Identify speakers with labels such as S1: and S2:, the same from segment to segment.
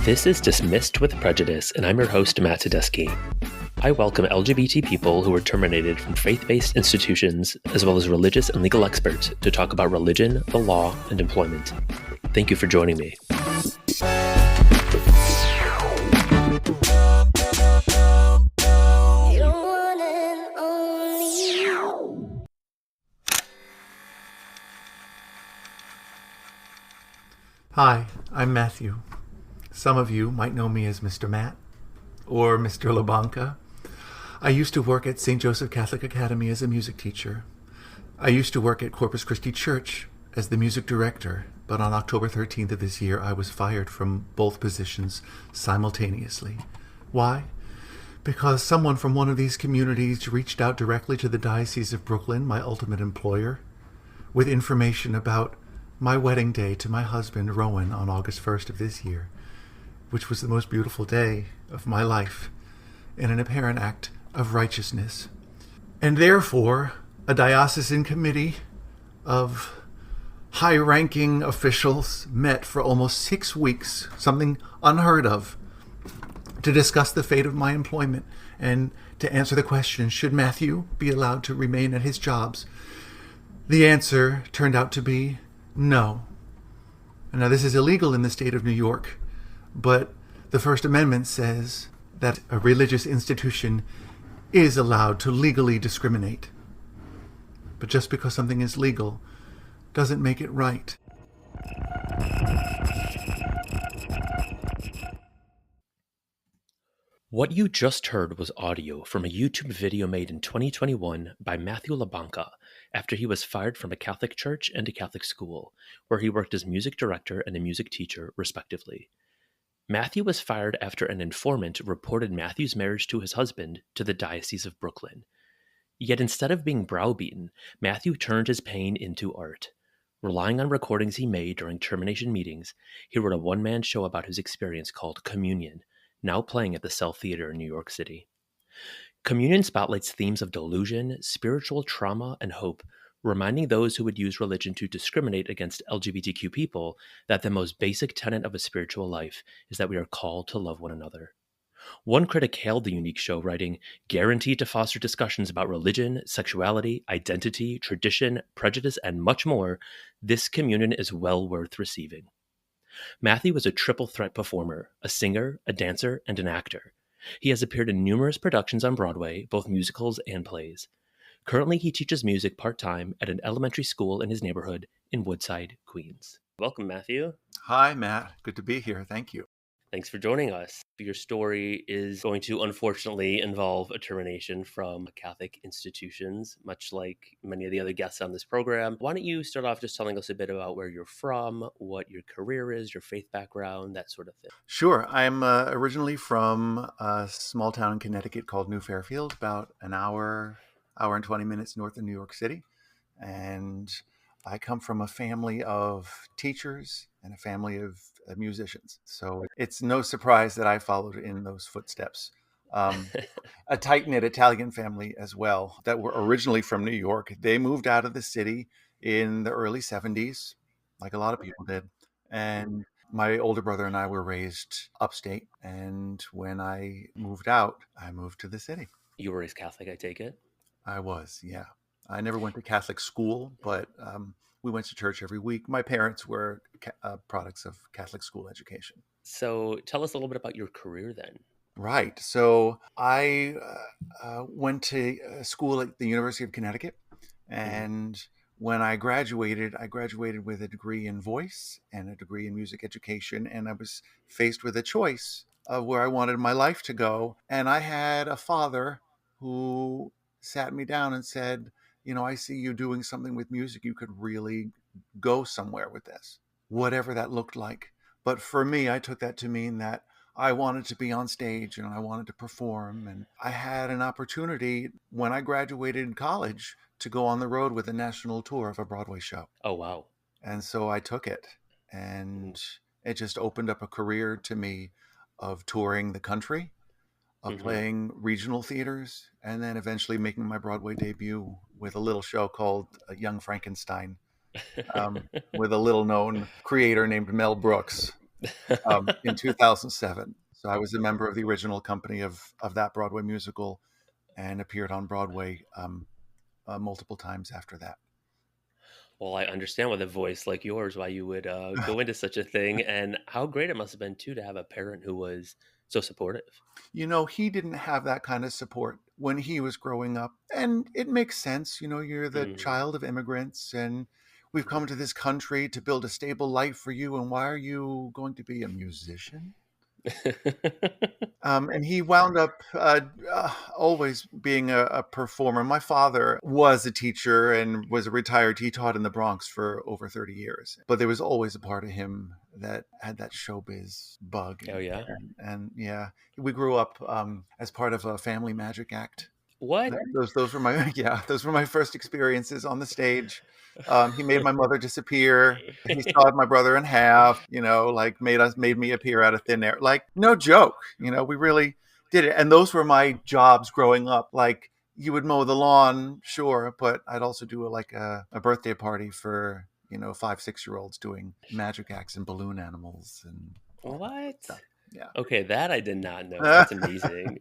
S1: This is Dismissed with Prejudice, and I'm your host, Matt Tedeschi. I welcome LGBT people who were terminated from faith-based institutions, as well as religious and legal experts, to talk about religion, the law, and employment. Thank you for joining me.
S2: Hi, I'm Matthew. Some of you might know me as Mr. Matt or Mr. LaBanca. I used to work at St. Joseph Catholic Academy as a music teacher. I used to work at Corpus Christi Church as the music director, but on October 13th of this year, I was fired from both positions simultaneously. Why? Because someone from one of these communities reached out directly to the Diocese of Brooklyn, my ultimate employer, with information about my wedding day to my husband, Rowan, on August 1st of this year, which was the most beautiful day of my life, in an apparent act of righteousness. And therefore, a diocesan committee of high-ranking officials met for almost 6 weeks, something unheard of, to discuss the fate of my employment and to answer the question, should Matthew be allowed to remain at his jobs? The answer turned out to be no. Now, this is illegal in the state of New York, but the First Amendment says that a religious institution is allowed to legally discriminate. But just because something is legal doesn't make it right.
S1: What you just heard was audio from a YouTube video made in 2021 by Matthew LaBanca after he was fired from a Catholic church and a Catholic school, where he worked as music director and a music teacher, respectively. Matthew was fired after an informant reported Matthew's marriage to his husband to the Diocese of Brooklyn. Yet instead of being browbeaten, Matthew turned his pain into art. Relying on recordings he made during termination meetings, he wrote a one-man show about his experience called Communion, now playing at the Cell Theater in New York City. Communion spotlights themes of delusion, spiritual trauma, and hope, reminding those who would use religion to discriminate against LGBTQ people that the most basic tenet of a spiritual life is that we are called to love one another. One critic hailed the unique show, writing, "Guaranteed to foster discussions about religion, sexuality, identity, tradition, prejudice, and much more, this communion is well worth receiving." Matthew is a triple threat performer, a singer, a dancer, and an actor. He has appeared in numerous productions on Broadway, both musicals and plays. Currently, he teaches music part-time at an elementary school in his neighborhood in Woodside, Queens. Welcome, Matthew.
S2: Hi, Matt. Good to be here. Thank you.
S1: Thanks for joining us. Your story is going to unfortunately involve a termination from Catholic institutions, much like many of the other guests on this program. Why don't you start off just telling us a bit about where you're from, what your career is, your faith background, that sort of thing?
S2: Sure. I'm originally from a small town in Connecticut called New Fairfield, about an hour and 20 minutes north of New York City. And I come from a family of teachers and a family of musicians. So it's no surprise that I followed in those footsteps. A tight-knit Italian family as well that were originally from New York. They moved out of the city in the early 70s, like a lot of people did. And my older brother and I were raised upstate. And when I moved out, I moved to the city.
S1: You were raised Catholic, I take it?
S2: I was, yeah. I never went to Catholic school, but we went to church every week. My parents were products of Catholic school education.
S1: So tell us a little bit about your career then.
S2: Right. So I went to school at the University of Connecticut. And when I graduated with a degree in voice and a degree in music education. And I was faced with a choice of where I wanted my life to go. And I had a father who sat me down and said, you know, I see you doing something with music. You could really go somewhere with this, whatever that looked like. But for me, I took that to mean that I wanted to be on stage and I wanted to perform. And I had an opportunity when I graduated in college to go on the road with a national tour of a Broadway show.
S1: Oh, wow.
S2: And so I took it. And it just opened up a career to me of touring the country, of playing regional theaters, and then eventually making my Broadway debut with a little show called Young Frankenstein with a little known creator named Mel Brooks. in 2007. So I was a member of the original company of that Broadway musical and appeared on Broadway multiple times after that.
S1: Well, I understand with a voice like yours why you would go into such a thing, and how great it must have been too to have a parent who was so supportive.
S2: He didn't have that kind of support when he was growing up. And it makes sense. You're the
S1: Mhm,
S2: child of immigrants and we've
S1: mhm.
S2: come to this country to build a stable life for you. And why are you going to be a musician? And he wound up always being a performer. My father was a teacher and was a retired. He taught in the Bronx for over 30 years. But there was always a part of him that had that showbiz bug.
S1: Oh yeah.
S2: And yeah, we grew up as part of a family magic act.
S1: What?
S2: Those were my yeah, those were my first experiences on the stage. He made my mother disappear. He sawed my brother in half. Like made me appear out of thin air. Like no joke. We really did it. And those were my jobs growing up. Like you would mow the lawn, sure, but I'd also do a birthday party for 5, 6 year olds doing magic acts and balloon animals and all that
S1: What?
S2: stuff.
S1: Okay, that I did not know.
S2: Yeah.
S1: That's amazing.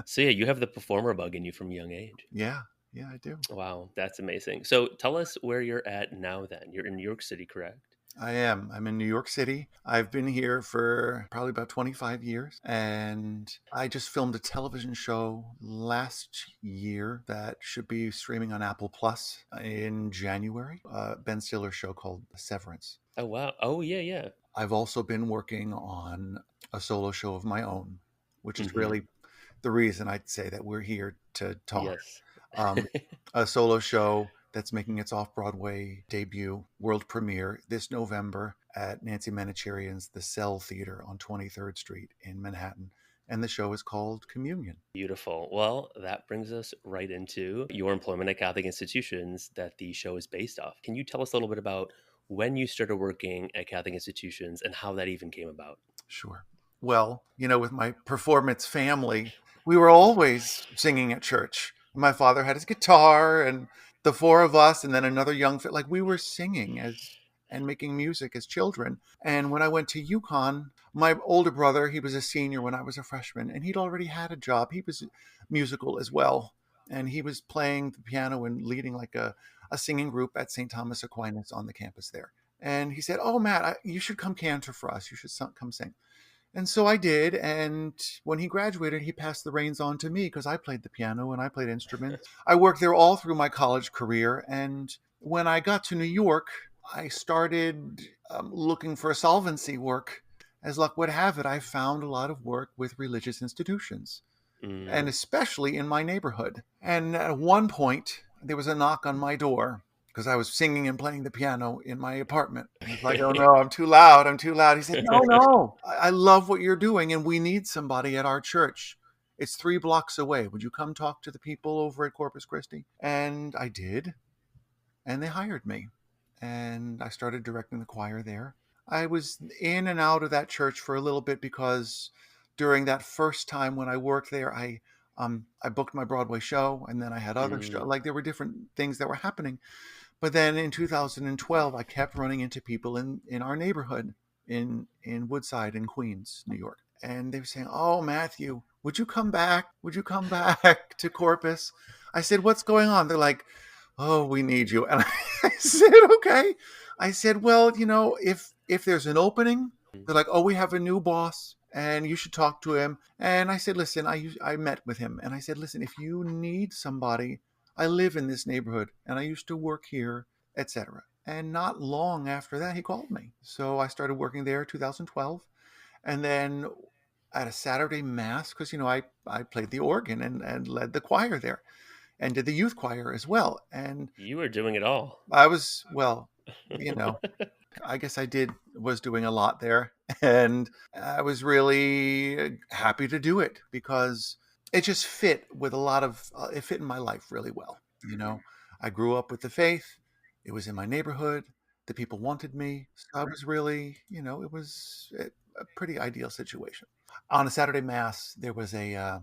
S1: So yeah, you have the performer bug in you from a young age.
S2: Yeah, yeah, I do.
S1: Wow, that's amazing. So tell us where you're at now then. You're in New York City, correct?
S2: I am. I'm in New York City. I've been here for probably about 25 years. And I just filmed a television show last year that should be streaming on Apple Plus in January. Ben Stiller's show called Severance.
S1: Oh wow. Oh yeah, yeah.
S2: I've also been working on a solo show of my own, which is
S1: Mhm.
S2: really the reason I'd say that we're here to talk.
S1: Yes.
S2: Um, a solo show that's making its off Broadway debut, world premiere this November at Nancy Manicherian's The Cell Theater on 23rd Street in Manhattan. And the show is called Communion.
S1: Beautiful. Well, that brings us right into your employment at Catholic institutions that the show is based off. Can you tell us a little bit about when you started working at Catholic institutions and how that even came about?
S2: Sure. Well, with my performance family, we were always singing at church. My father had his guitar, and the four of us, and then another young fit. Like we were singing as and making music as children. And when I went to UConn, my older brother, he was a senior when I was a freshman, and he'd already had a job. He was musical as well, and he was playing the piano and leading like a singing group at St. Thomas Aquinas on the campus there. And he said, "Oh, Matt, you should come cantor for us. You should come sing." And so I did. And when he graduated, he passed the reins on to me because I played the piano and I played instruments. I worked there all through my college career. And when I got to New York, I started looking for solvency work. As luck would have it, I found a lot of work with religious institutions, and
S1: Mm.
S2: especially in my neighborhood. And at one point, there was a knock on my door because I was singing and playing the piano in my apartment. And it's like, oh no, I'm too loud. I'm too loud. He said, no, no, I love what you're doing and we need somebody at our church. It's 3 blocks away. Would you come talk to the people over at Corpus Christi? And I did. And they hired me. And I started directing the choir there. I was in and out of that church for a little bit because during that first time when I worked there, I booked my Broadway show, and then I had other shows.
S1: Mm.
S2: Like there were different things that were happening. But then in 2012, I kept running into people in our neighborhood in Woodside in Queens, New York, and they were saying, "Oh, Matthew, would you come back? Would you come back to Corpus?" I said, "What's going on?" They're like, "Oh, we need you." And I said, "Okay." I said, "Well, if there's an opening," they're like, "Oh, we have a new boss and you should talk to him." And I said, "Listen, I met with him and I said, listen, if you need somebody, I live in this neighborhood and I used to work here, etc." And not long after that, he called me. So I started working there 2012. And then at a Saturday mass, because, I played the organ and led the choir there and did the youth choir as well. And
S1: You were doing it all.
S2: I was, well, you know, I guess was doing a lot there. And I was really happy to do it because it just fit with a lot of, it fit in my life really well. I grew up with the faith, it was in my neighborhood, the people wanted me. So I was really, it was a pretty ideal situation. On a Saturday Mass, there was a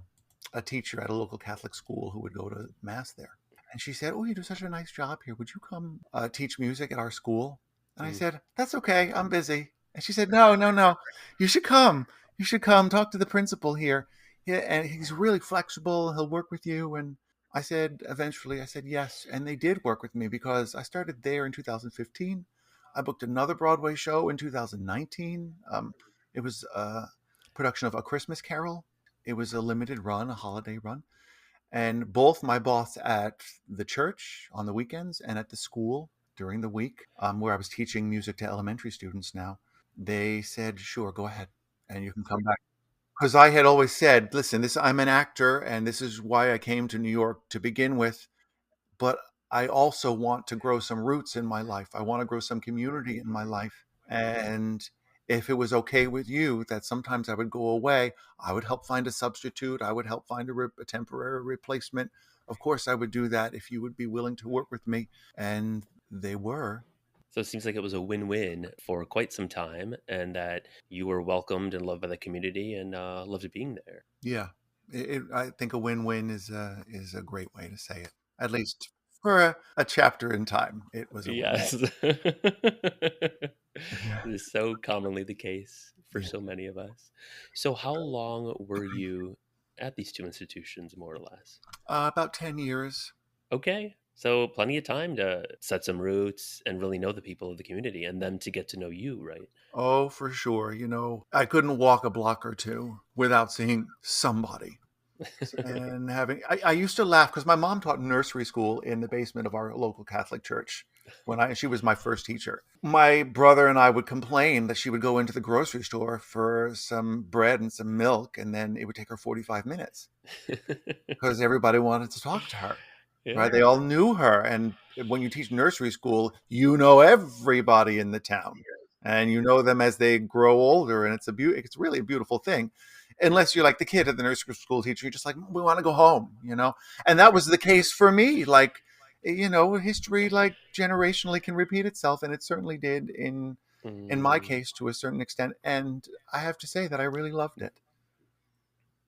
S2: teacher at a local Catholic school who would go to Mass there. And she said, "Oh, you do such a nice job here. Would you come teach music at our school?" And I
S1: Mm.
S2: said, "That's okay. I'm busy." And she said, no, no, no, you should come. You should come talk to the principal here. Yeah, and he's really flexible. He'll work with you. And I said, eventually, I said yes. And they did work with me because I started there in 2015. I booked another Broadway show in 2019. It was a production of A Christmas Carol. It was a limited run, a holiday run. And both my boss at the church on the weekends and at the school during the week, where I was teaching music to elementary students now, they said, "Sure, go ahead, and you can come back." Because I had always said, "Listen, this I'm an actor, and this is why I came to New York to begin with. But I also want to grow some roots in my life. I want to grow some community in my life. And if it was okay with you that sometimes I would go away, I would help find a substitute. I would help find a temporary replacement. Of course, I would do that if you would be willing to work with me." And they were.
S1: So it seems like it was a win-win for quite some time, and that you were welcomed and loved by the community and loved being there.
S2: Yeah. I think a win-win is a great way to say it. At least for a chapter in time, it was a win-win.
S1: Yes. It is so commonly the case for
S2: Yeah.
S1: so many of us. So how long were you at these two institutions, more or less?
S2: About 10 years.
S1: Okay. So plenty of time to set some roots and really know the people of the community and them to get to know you, right?
S2: Oh, for sure. I couldn't walk a block or two without seeing somebody. And I used to laugh because my mom taught nursery school in the basement of our local Catholic church she was my first teacher. My brother and I would complain that she would go into the grocery store for some bread and some milk, and then it would take her 45 minutes because everybody wanted to talk to her. Right?
S1: Yeah.
S2: They all knew her. And when you teach nursery school, you know everybody in the town, and you know them as they grow older. And it's really a beautiful thing. Unless you're like the kid at the nursery school teacher, you're just like, we want to go home. And that was the case for me. Like, history, like, generationally can repeat itself. And it certainly did in my
S1: Mm,
S2: case to a certain extent. And I have to say that I really loved it.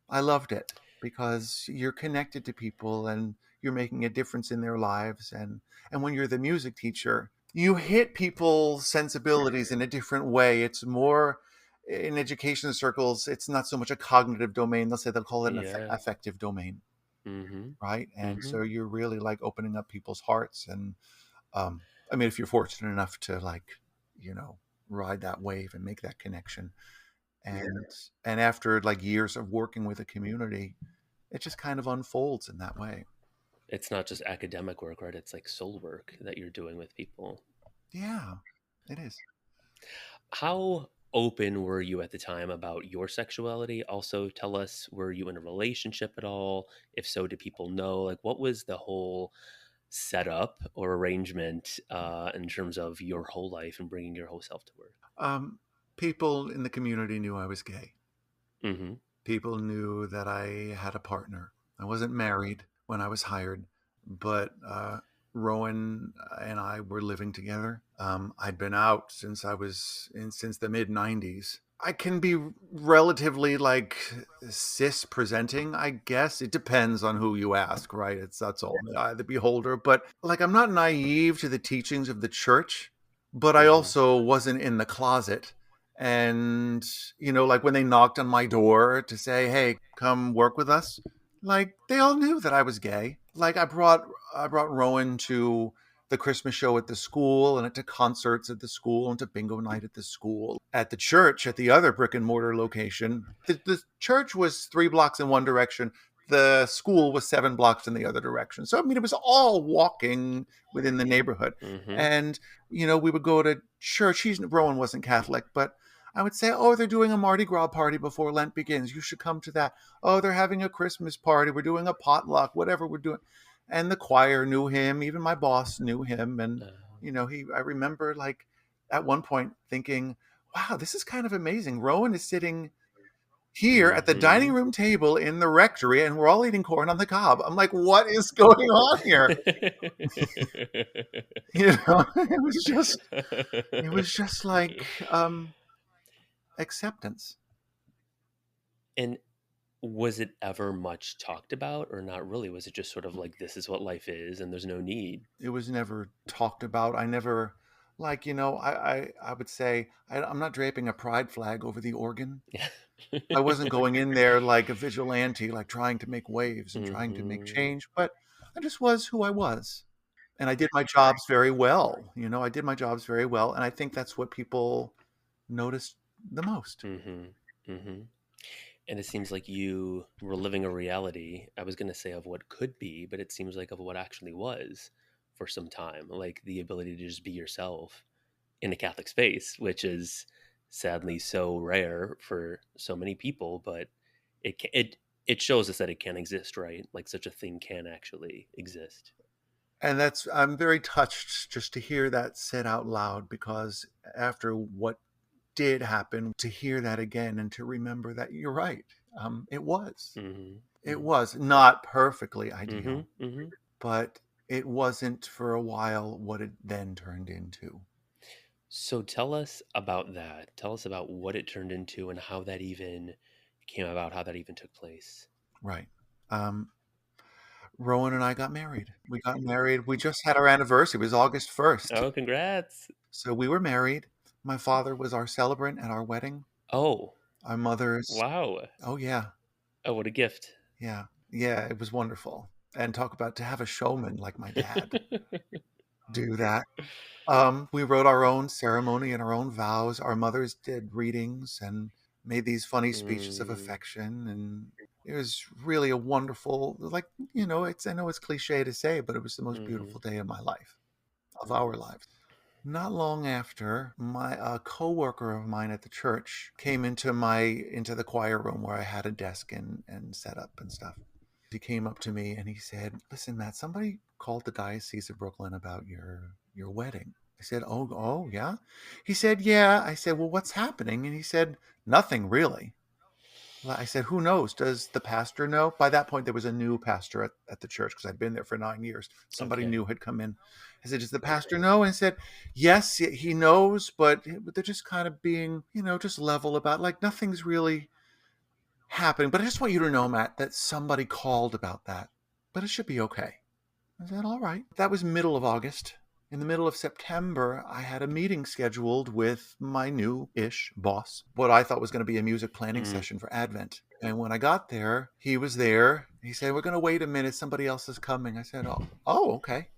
S2: I loved it because you're connected to people and you're making a difference in their lives. And when you're the music teacher, you hit people's sensibilities in a different way. It's more in education circles, it's not so much a cognitive domain. They'll call it an
S1: yeah.
S2: affective domain,
S1: Mm-hmm.
S2: right? And
S1: Mm-hmm.
S2: so you're really like opening up people's hearts. And I mean, if you're fortunate enough to, like, you know, ride that wave and make that connection, and after like years of working with a community, it just kind of unfolds in that way.
S1: It's not just academic work, right? It's like soul work that you're doing with people.
S2: Yeah, it is.
S1: How open were you at the time about your sexuality? Also, tell us, were you in a relationship at all? If so, do people know? Like, what was the whole setup or arrangement in terms of your whole life and bringing your whole self to work?
S2: um, People in the community knew I was gay.
S1: Mm-hmm.
S2: People knew that I had a partner. I wasn't married when I was hired, but Rowan and I were living together. I'd been out since the mid '90s. I can be relatively like cis presenting, I guess. It depends on who you ask, right? That's all in the eye of the beholder. But like, I'm not naive to the teachings of the church, but I
S1: Mm-hmm.
S2: also wasn't in the closet. And like when they knocked on my door to say, "Hey, come work with us," like they all knew that I was gay. Like I brought Rowan to the Christmas show at the school, and to concerts at the school, and to bingo night at the school. At the church, at the other brick and mortar location, the church was 3 blocks in one direction. The school was 7 blocks in the other direction. So I mean, it was all walking within the neighborhood.
S1: Mm-hmm.
S2: And we would go to church. Rowan wasn't Catholic, but I would say, "Oh, they're doing a Mardi Gras party before Lent begins. You should come to that. Oh, they're having a Christmas party. We're doing a potluck, whatever we're doing." And the choir knew him. Even my boss knew him. And,
S1: Uh,
S2: I remember, like, at one point thinking, wow, this is kind of amazing. Rowan is sitting here at the dining
S1: mm-hmm.
S2: room table in the rectory, and we're all eating corn on the cob. I'm like, what is going on here? It was just like acceptance.
S1: And was it ever much talked about or not really? Was it just sort of like, this is what life is and there's no need?
S2: It was never talked about. I never Like, I would say I'm not draping a pride flag over the organ.
S1: Yeah.
S2: I wasn't going in there like a vigilante, like trying to make waves and trying to make
S1: Hmm.
S2: change, but I just was who I was. And I did my jobs very well. I did my jobs very well. And I think that's what people noticed the most.
S1: Hmm. Hmm. And it seems like you were living a reality. I was going to say of what could be, but it seems like of what actually was for some time, like the ability to just be yourself in a Catholic space, which is sadly so rare for so many people, but it shows us that it can exist, right? Like such a thing can actually exist.
S2: And I'm very touched just to hear that said out loud, because after what did happen, to hear that again and to remember that you're right. It was.
S1: Hmm.
S2: It was not perfectly
S1: Hmm.
S2: ideal,
S1: Hmm.
S2: but it wasn't for a while what it then turned into.
S1: So tell us about that. Tell us about what it turned into and how that even came about, how that even took place.
S2: Right. Um, Rowan and I got married. We got married. We just had our anniversary. It was August 1st.
S1: Oh, congrats.
S2: So we were married. My father was our celebrant at our wedding.
S1: Oh,
S2: Our mothers,
S1: wow.
S2: oh, yeah.
S1: Oh, what a gift.
S2: Yeah. Yeah. It was wonderful. And talk about to have a showman like my dad do that. We wrote our own ceremony and our own vows. Our mothers did readings and made these funny speeches of
S1: Mm,
S2: affection. And it was really a wonderful, like, I know it's cliche to say, but it was the most
S1: mhm,
S2: beautiful day of my life, of our lives. Not long after, my co-worker of mine at the church came into the choir room where I had a desk and set up and stuff. He came up to me and he said, "Listen, Matt, somebody called the Diocese of Brooklyn about your wedding." I said, "Oh, yeah." He said, "Yeah." I said, "Well, what's happening?" And he said, "Nothing really." Well, I said, "Who knows? Does the pastor know?" By that point, there was a new pastor at the church because I'd been there for 9 years. Somebody
S1: okay.
S2: new had come in. I said, "Does the pastor know?" And he said, "Yes, he knows, but they're just kind of being, just level about, like, nothing's really happening. But I just want you to know, Matt, that somebody called about that, but it should be okay." I said, "All right." That was middle of August. In the middle of September, I had a meeting scheduled with my new-ish boss, what I thought was going to be a music planning
S1: Mm.
S2: session for Advent. And when I got there, he was there. He said, "We're going to wait a minute. Somebody else is coming." I said, "Oh, okay.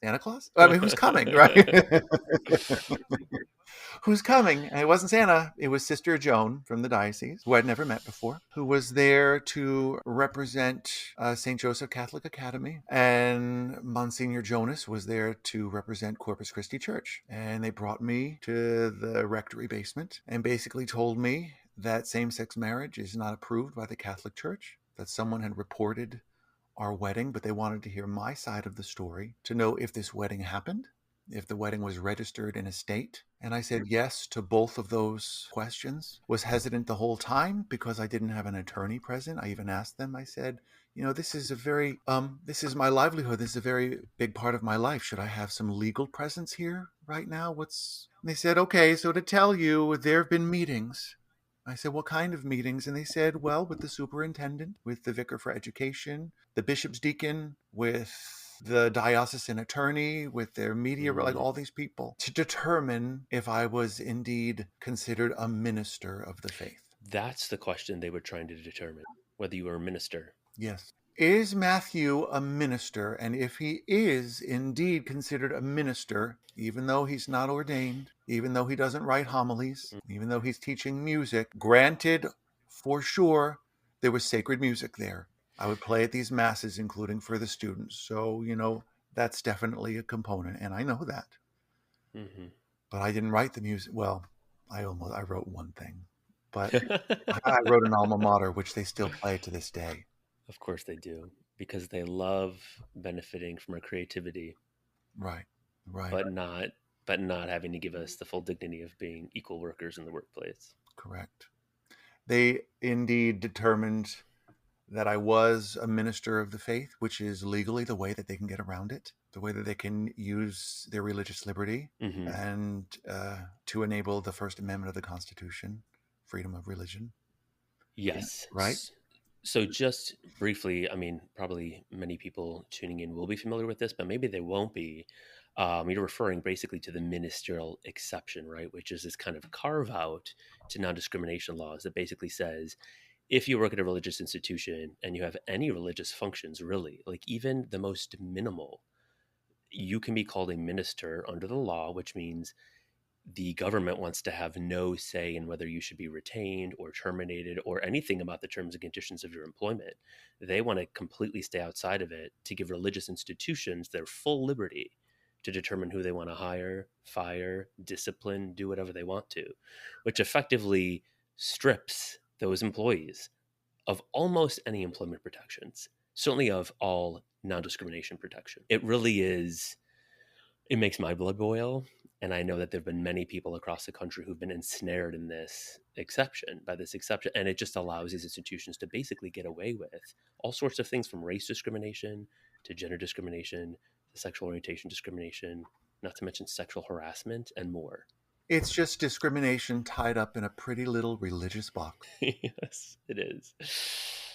S2: Santa Claus?" I mean, who's coming, right? Who's coming? And it wasn't Santa. It was Sister Joan from the diocese, who I'd never met before, who was there to represent St. Joseph Catholic Academy. And Monsignor Jonas was there to represent Corpus Christi Church. And they brought me to the rectory basement and basically told me that same-sex marriage is not approved by the Catholic Church, that someone had reported our wedding, but they wanted to hear my side of the story to know if this wedding happened, if the wedding was registered in a state. And I said yes to both of those questions. Was hesitant the whole time because I didn't have an attorney present. I even asked them, I said, this is this is my livelihood. This is a very big part of my life. Should I have some legal presence here right now? And they said, "Okay, so to tell you, there have been meetings." I said, "What kind of meetings?" And they said, "Well, with the superintendent, with the vicar for education, the bishop's deacon, with the diocesan attorney, with their media, like
S1: Mm.
S2: all these people, to determine if I was indeed considered a minister of the faith."
S1: That's the question they were trying to determine, whether you were a minister.
S2: Yes. Is Matthew a minister? And if he is indeed considered a minister, even though he's not ordained, even though he doesn't write homilies,
S1: Mm.
S2: even though he's teaching music, granted, for sure, there was sacred music there. I would play at these masses, including for the students. So, that's definitely a component. And I know that.
S1: Hmm.
S2: But I didn't write the music. Well, I wrote one thing. But I wrote an alma mater, which they still play to this day.
S1: Of course they do, because they love benefiting from our creativity,
S2: Right. Right.
S1: but not but not having to give us the full dignity of being equal workers in the workplace.
S2: Correct. They indeed determined that I was a minister of the faith, which is legally the way that they can get around it, the way that they can use their religious liberty
S1: Hmm.
S2: and to enable the First Amendment of the Constitution, freedom of religion. Yeah.
S1: Yes.
S2: Right.
S1: So just briefly, I mean, probably many people tuning in will be familiar with this, but maybe they won't be. You're referring basically to the ministerial exception, right? Which is this kind of carve out to non discrimination laws that basically says if you work at a religious institution and you have any religious functions, really, like even the most minimal, you can be called a minister under the law, which means the government wants to have no say in whether you should be retained or terminated or anything about the terms and conditions of your employment. They want to completely stay outside of it to give religious institutions their full liberty to determine who they want to hire, fire, discipline, do whatever they want to, which effectively strips those employees of almost any employment protections, certainly of all non discrimination protection. It really is, it makes my blood boil. And I know that there have been many people across the country who've been ensnared in this exception, by this exception. And it just allows these institutions to basically get away with all sorts of things, from race discrimination to gender discrimination to sexual orientation discrimination, not to mention sexual harassment and more.
S2: It's just discrimination tied up in a pretty little religious box.
S1: Yes, it is.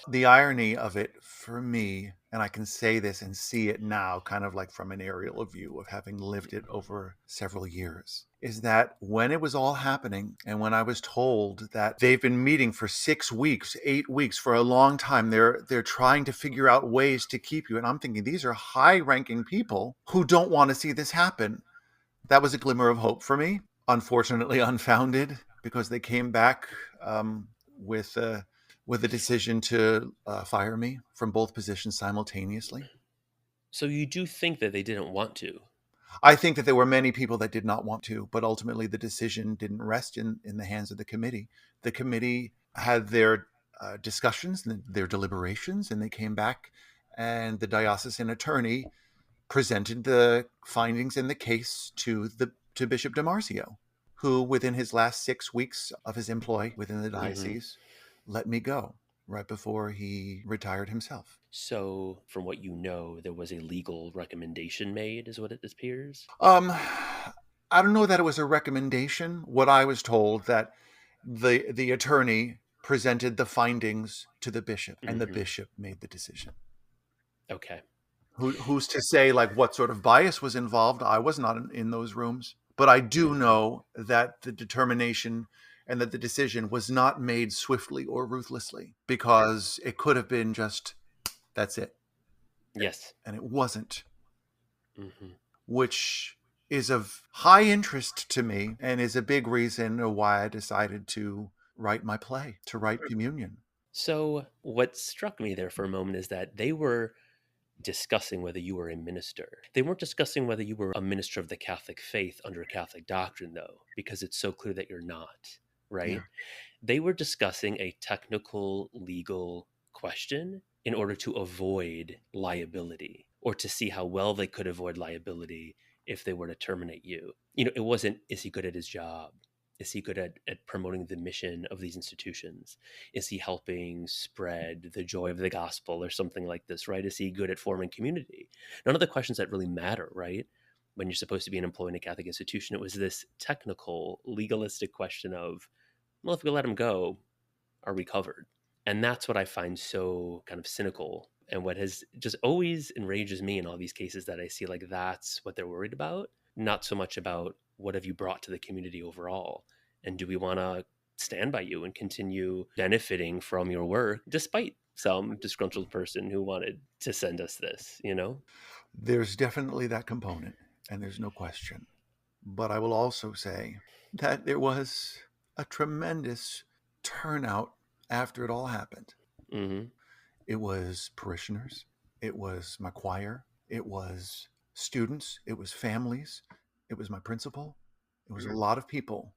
S2: The irony of it for me, and I can say this and see it now, kind of like from an aerial view of having lived it over several years, is that when it was all happening and when I was told that they've been meeting for 6 weeks, 8 weeks, for a long time, they're trying to figure out ways to keep you. And I'm thinking, these are high-ranking people who don't want to see this happen. That was a glimmer of hope for me. Unfortunately, unfounded, because they came back with a decision to fire me from both positions simultaneously.
S1: So you do think that they didn't want to?
S2: I think that there were many people that did not want to, but ultimately the decision didn't rest in the hands of the committee. The committee had their discussions and their deliberations, and they came back, and the diocesan attorney presented the findings in the case to Bishop DiMarzio, who within his last 6 weeks of his employ within the diocese let me go right before he retired himself.
S1: So, from what you know, there was a legal recommendation made, is what it appears?
S2: I don't know that it was a recommendation. What I was told, that the attorney presented the findings to the bishop, and the bishop made the decision.
S1: Okay.
S2: Who's to say like what sort of bias was involved? I was not in those rooms, but I do know that the determination and that the decision was not made swiftly or ruthlessly, because it could have been just, that's it.
S1: Yes.
S2: And it wasn't, which is of high interest to me and is a big reason why I decided to write my play, to write Communion.
S1: So, what struck me there for a moment is that they were discussing whether you were a minister. They weren't discussing whether you were a minister of the Catholic faith under Catholic doctrine, though, because it's so clear that you're not, right?
S2: Yeah.
S1: They were discussing a technical legal question in order to avoid liability, or to see how well they could avoid liability if they were to terminate you. You know, it wasn't, is he good at his job? Is he good at promoting the mission of these institutions? Is he helping spread the joy of the gospel or something like this, right? Is he good at forming community? None of the questions that really matter, right? When you're supposed to be an employee in a Catholic institution, it was this technical, legalistic question of, well, if we let him go, are we covered? And that's what I find so kind of cynical, and what has just always enrages me in all these cases, that I see like that's what they're worried about, not so much about what have you brought to the community overall, and do we want to stand by you and continue benefiting from your work despite some disgruntled person who wanted to send us this, you know?
S2: There's definitely that component, and there's no question. But I will also say that there was a tremendous turnout after it all happened. It was parishioners, it was my choir, it was students, it was families, it was my principal. It was a lot of people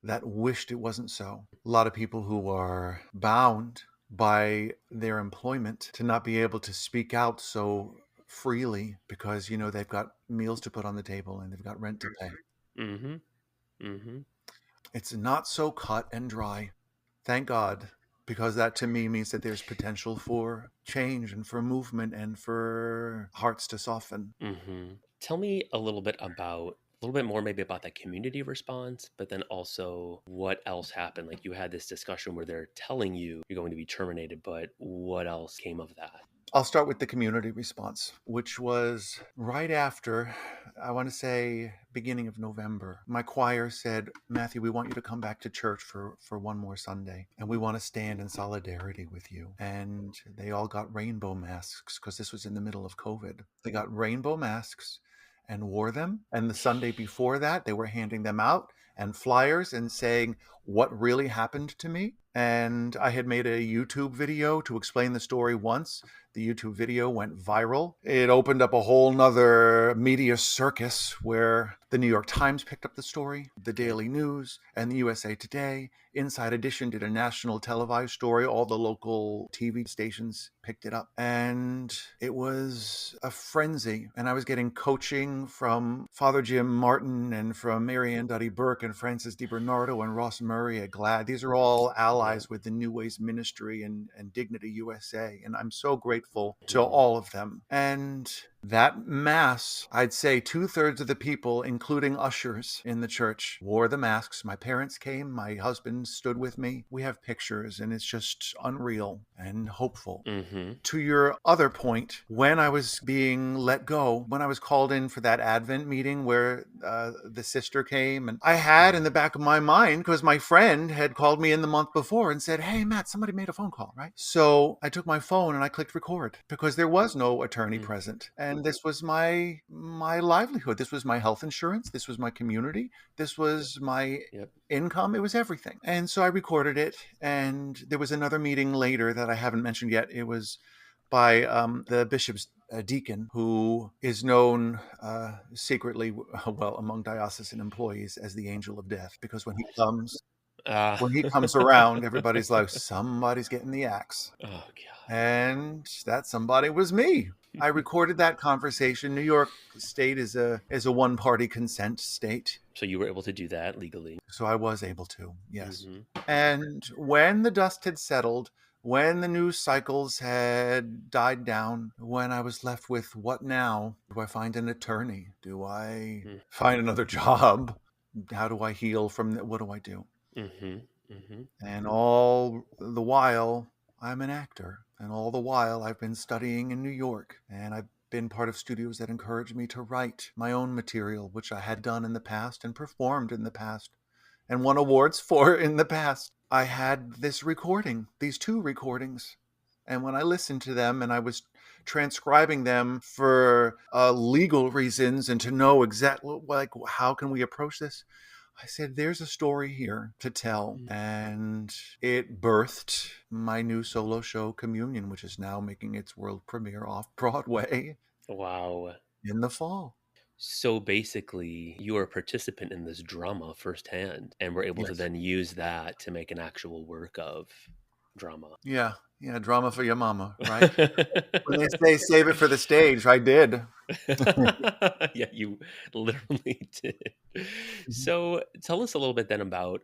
S2: that wished it wasn't so. A lot of people who are bound by their employment to not be able to speak out so freely, because they've got meals to put on the table and they've got rent to pay. It's not so cut and dry, thank God, because that to me means that there's potential for change and for movement and for hearts to soften.
S1: Tell me a little bit more maybe about that community response, but then also what else happened. Like, you had this discussion where they're telling you you're going to be terminated, but what else came of that?
S2: I'll start with the community response, which was right after, I want to say, beginning of November. My choir said, Matthew, we want you to come back to church for one more Sunday, and we want to stand in solidarity with you. And they all got rainbow masks because this was in the middle of COVID. They got rainbow masks and wore them. And the Sunday before that, they were handing them out and flyers and saying what really happened to me. And I had made a YouTube video to explain the story once. The YouTube video went viral. It opened up a whole nother media circus where the New York Times picked up the story, the Daily News, and the USA Today. Inside Edition did a national televised story. All the local TV stations picked it up. And it was a frenzy. And I was getting coaching from Father Jim Martin and from Mary Ann Duddy Burke and Francis DiBernardo and Ross Murray at GLAD. These are all allies with the New Ways Ministry and Dignity USA. And I'm so grateful to all of them. And that mass, I'd say 2/3 of the people, including ushers in the church, wore the masks. My parents came. My husband stood with me. We have pictures, and it's just unreal and hopeful. To your other point, when I was being let go, when I was called in for that Advent meeting where the sister came, and I had in the back of my mind, because my friend had called me in the month before and said, hey, Matt, somebody made a phone call, right? So I took my phone and I clicked record because there was no attorney present. And this was my livelihood. This was my health insurance. This was my community. This was my income. It was everything. And so I recorded it. And there was another meeting later that I haven't mentioned yet. It was by the bishop's deacon, who is known secretly, well, among diocesan employees as the angel of death, because when he comes around, everybody's like, somebody's getting the axe.
S1: Oh, God.
S2: And that somebody was me. I recorded that conversation. New York State is a one-party consent state.
S1: So you were able to do that legally.
S2: So I was able to, yes. And when the dust had settled, when the news cycles had died down, when I was left with what now? Do I find an attorney? Do I find another job? How do I heal from what do I do? And all the while, I'm an actor. And all the while, I've been studying in New York. And I've been part of studios that encouraged me to write my own material, which I had done in the past and performed in the past and won awards for in the past. I had this recording, these 2 recordings. And when I listened to them and I was transcribing them for legal reasons and to know exactly, like, how can we approach this? I said, there's a story here to tell. And it birthed my new solo show, Communion, which is now making its world premiere off Broadway.
S1: Wow.
S2: In the fall.
S1: So basically, you were a participant in this drama firsthand and were able to then use that to make an actual work of drama.
S2: Yeah, drama for your mama, right? When they say save it for the stage, I did.
S1: Yeah, you literally did. So tell us a little bit then about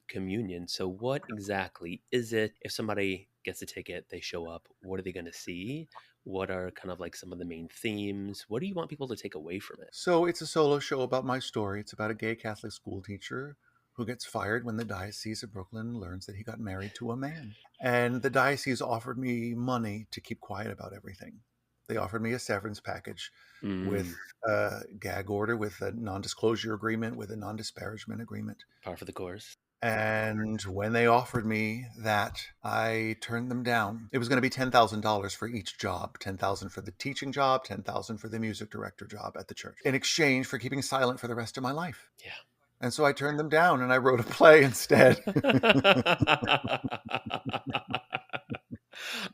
S1: Communion. So what exactly is it? If somebody gets a ticket, they show up, what are they going to see? What are kind of like some of the main themes? What do you want people to take away from it?
S2: So it's a solo show about my story. It's about a gay Catholic school teacher who gets fired when the Diocese of Brooklyn learns that he got married to a man. And the diocese offered me money to keep quiet about everything. They offered me a severance package with a gag order, with a non-disclosure agreement, with a non-disparagement agreement.
S1: Par for the course.
S2: And when they offered me that, I turned them down. It was going to be $10,000 for each job, $10,000 for the teaching job, $10,000 for the music director job at the church, in exchange for keeping silent for the rest of my life.
S1: Yeah.
S2: And so I turned them down and I wrote a play instead.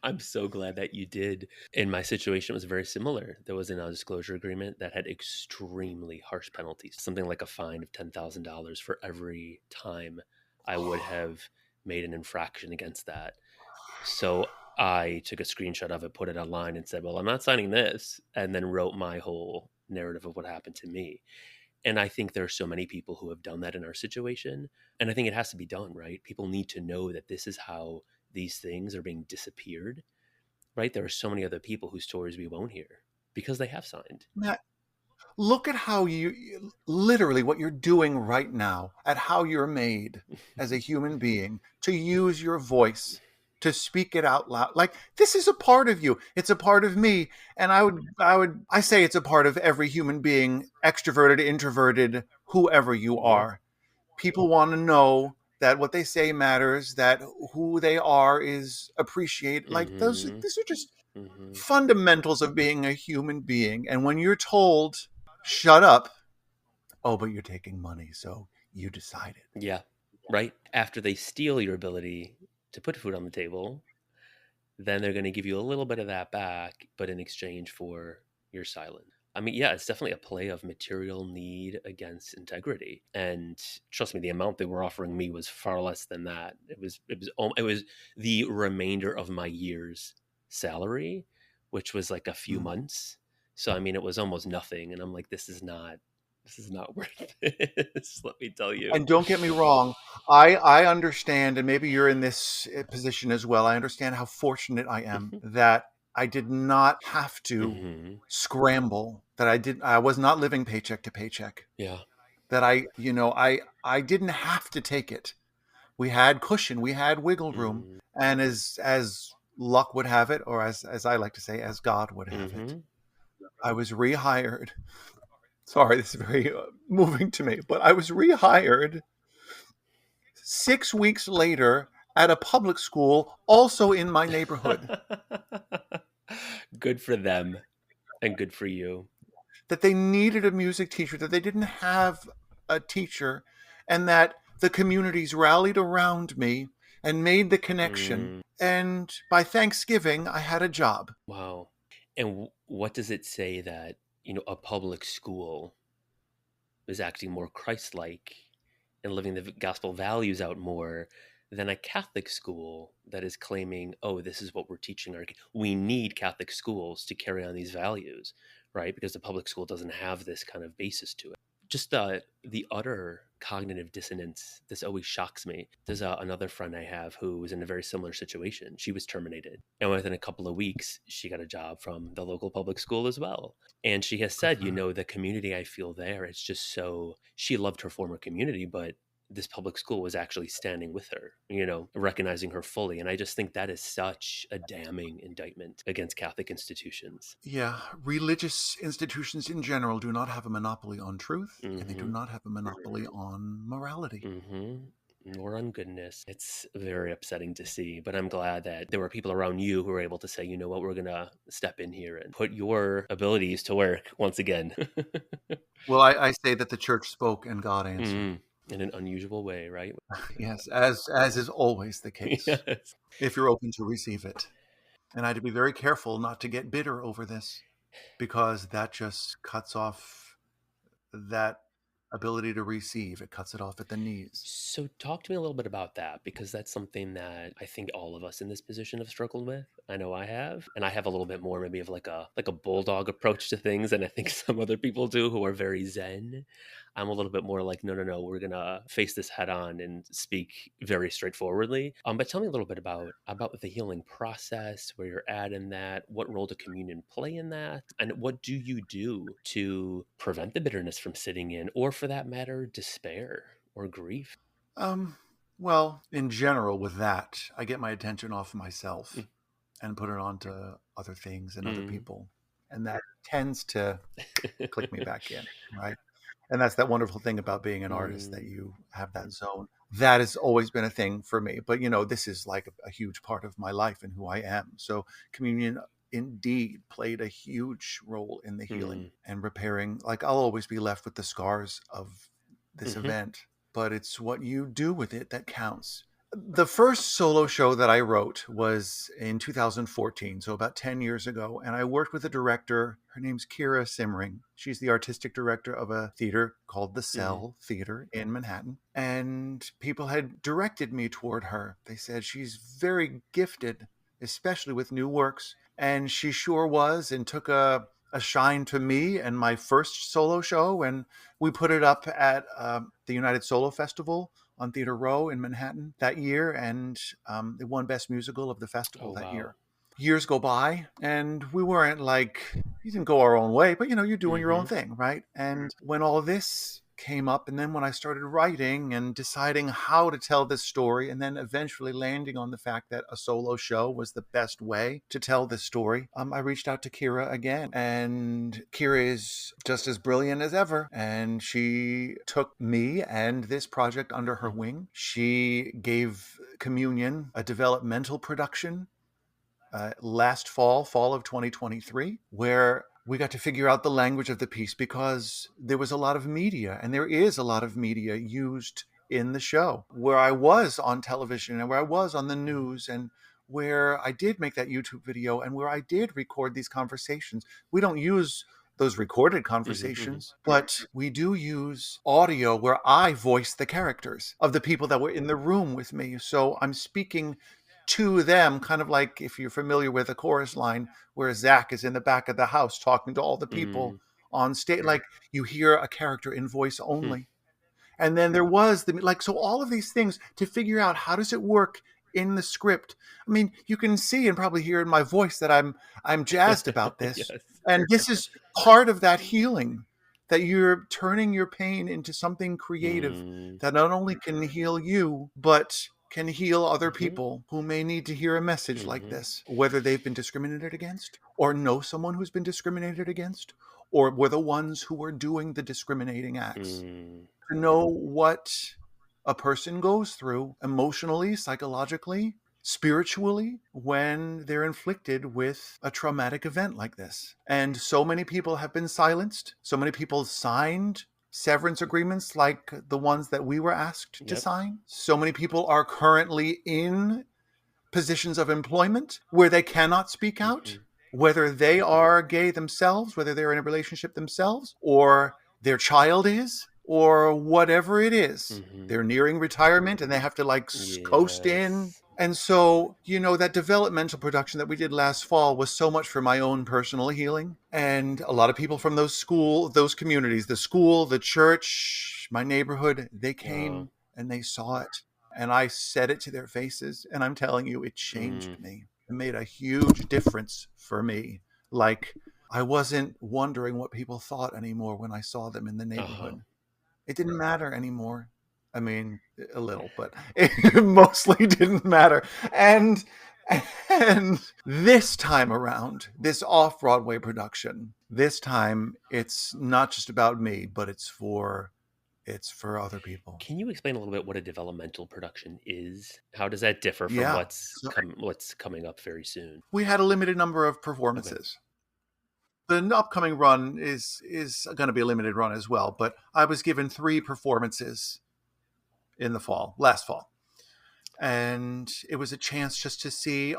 S1: I'm so glad that you did. In my situation, it was very similar. There was a non-disclosure agreement that had extremely harsh penalties, something like a fine of $10,000 for every time I would have made an infraction against that. So I took a screenshot of it, put it online and said, well, I'm not signing this, and then wrote my whole narrative of what happened to me. And I think there are so many people who have done that in our situation. And I think it has to be done, right? People need to know that this is how these things are being disappeared, right? There are so many other people whose stories we won't hear because they have signed.
S2: Matt, look at how you, literally what you're doing right now, at how you're made as a human being to use your voice to speak it out loud. Like, this is a part of you. It's a part of me. And I say it's a part of every human being, extroverted, introverted, whoever you
S1: Yeah.
S2: are. People want to know that what they say matters, that who they are is appreciated. Like,
S1: Mm-hmm.
S2: these are just
S1: Mm-hmm.
S2: fundamentals of being a human being. And when you're told, shut up, oh, but you're taking money, so you decided.
S1: Yeah. Right. After they steal your ability to put food on the table, then they're going to give you a little bit of that back, but in exchange for your silence. I mean, yeah, it's definitely a play of material need against integrity. And trust me, the amount they were offering me was far less than that. It was the remainder of my year's salary, which was like a few
S2: Mm.
S1: months. So I mean, it was almost nothing. And I'm like, this is not worth this. Let me tell you.
S2: And don't get me wrong, I understand, and maybe you're in this position as well. I understand how fortunate I am
S1: Hmm.
S2: that I did not have to
S1: Hmm.
S2: scramble, that I was not living paycheck to paycheck,
S1: Yeah.
S2: that I didn't have to take it. We had cushion, we had wiggle room,
S1: Mm-hmm.
S2: and as luck would have it, or as I like to say, as God would have it,
S1: Mm-hmm.
S2: I was rehired. Sorry, this is very moving to me, but I was rehired 6 weeks later at a public school, also in my neighborhood.
S1: Good for them and good for you.
S2: That they needed a music teacher, that they didn't have a teacher, and that the communities rallied around me and made the connection.
S1: Mm,
S2: And by Thanksgiving, I had a job.
S1: wow. And what does it say that, a public school is acting more Christ-like and living the gospel values out more than a Catholic school that is claiming, oh, this is what we're teaching we need Catholic schools to carry on these values, right? Because the public school doesn't have this kind of basis to it. Just the utter cognitive dissonance. This always shocks me. There's another friend I have who was in a very similar situation. She was terminated, and within a couple of weeks, she got a job from the local public school as well. And she has
S2: Good
S1: said,
S2: for her.
S1: the community I feel there, it's just so. She loved her former community, but this public school was actually standing with her, recognizing her fully. And I just think that is such a damning indictment against Catholic institutions.
S2: Yeah, religious institutions in general do not have a monopoly on truth, and they do
S1: Mm-hmm.
S2: not have a monopoly on morality.
S1: Mm-hmm. Nor on goodness. It's very upsetting to see, but I'm glad that there were people around you who were able to say, you know what, we're going to step in here and put your abilities to work once again.
S2: Well, I say that the church spoke and God answered.
S1: Mm, in an unusual way, right?
S2: Yes, as is always the case,
S1: Yes.
S2: if you're open to receive it. And I had to be very careful not to get bitter over this, because that just cuts off that ability to receive. It cuts it off at the knees.
S1: So talk to me a little bit about that, because that's something that I think all of us in this position have struggled with. I know I have, and I have a little bit more maybe of like a bulldog approach to things, and I think some other people do who are very zen. I'm a little bit more like, no, no, no, we're gonna face this head on and speak very straightforwardly. But tell me a little bit about the healing process, where you're at in that, what role does communion play in that, and what do you do to prevent the bitterness from sitting in, or for that matter, despair or grief?
S2: Um, well, in general, with that, I get my attention off myself and put it onto other things and other
S1: Mm.
S2: people. And that tends to click me back in, right? And that's that wonderful thing about being an artist, that
S1: Mm.
S2: you have that zone. That has always been a thing for me. But, this is like a huge part of my life and who I am. So communion indeed played a huge role in the healing
S1: Mm.
S2: and repairing. Like, I'll always be left with the scars of this
S1: Mhm.
S2: event, but it's what you do with it that counts. The first solo show that I wrote was in 2014, so about 10 years ago. And I worked with a director. Her name's Kira Simmering. She's the artistic director of a theater called the
S1: Mhm.
S2: Cell Theater in Manhattan. And people had directed me toward her. They said she's very gifted, especially with new works. And she sure was, and took a shine to me and my first solo show. And we put it up at the United Solo Festival on Theater Row in Manhattan that year, and it won Best Musical of the
S1: Oh
S2: festival that
S1: wow.
S2: year. Years go by, and we weren't like, you didn't go our own way, but you're doing your own
S1: Mhm.
S2: thing, right? And when all this came up. And then when I started writing and deciding how to tell this story, and then eventually landing on the fact that a solo show was the best way to tell this story, I reached out to Kira again. And Kira is just as brilliant as ever. And she took me and this project under her wing. She gave Communion a developmental production last fall of 2023, where we got to figure out the language of the piece, because there was a lot of media, and there is a lot of media used in the show, where I was on television and where I was on the news, and where I did make that YouTube video, and where I did record these conversations. We don't use those recorded conversations, but we do use audio where I voice the characters of the people that were in the room with me. So I'm speaking to them, kind of like if you're familiar with a chorus line where Zach is in the back of the house talking to all the people on stage, like you hear a character in voice only. And then there was so all of these things to figure out, how does it work in the script? I mean, you can see and probably hear in my voice that I'm jazzed about this.
S1: Yes.
S2: And this is part of that healing, that you're turning your pain into something creative that not only can heal you, but can heal other people who may need to hear a message like this, whether they've been discriminated against, or know someone who's been discriminated against, or were the ones who were doing the discriminating acts. To know what a person goes through emotionally, psychologically, spiritually, when they're inflicted with a traumatic event like this. And so many people have been silenced. So many people signed severance agreements like the ones that we were asked to sign. So many people are currently in positions of employment where they cannot speak out, whether they are gay themselves, whether they're in a relationship themselves, or their child is, or whatever it is. They're nearing retirement and they have to coast in. And so, that developmental production that we did last fall was so much for my own personal healing. And a lot of people from those communities, the school, the church, my neighborhood, they came and they saw it. And I said it to their faces. And I'm telling you, it changed me. It made a huge difference for me. Like, I wasn't wondering what people thought anymore when I saw them in the neighborhood. It didn't matter anymore. I mean, a little, but it mostly didn't matter. And this time around, this off-Broadway production, this time it's not just about me, but it's for other people.
S1: Can you explain a little bit what a developmental production is? How does that differ from what's coming up very soon?
S2: We had a limited number of performances. The upcoming run is going to be a limited run as well, but I was given 3 performances in the last fall. And it was a chance just to see,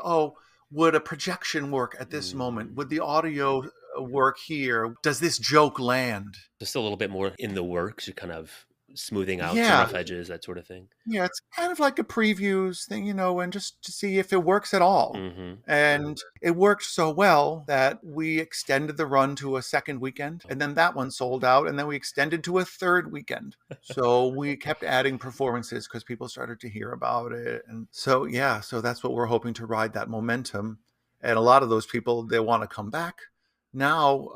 S2: would a projection work at this moment? Would the audio work here? Does this joke land?
S1: Just a little bit more in the works, you're kind of smoothing out some rough edges, that sort of thing.
S2: Yeah, it's kind of like a previews thing, and just to see if it works at all. And it worked so well that we extended the run to a second weekend, and then that one sold out, and then we extended to a third weekend. So we kept adding performances because people started to hear about it. And so, so that's what we're hoping to ride, that momentum. And a lot of those people, they want to come back. Now,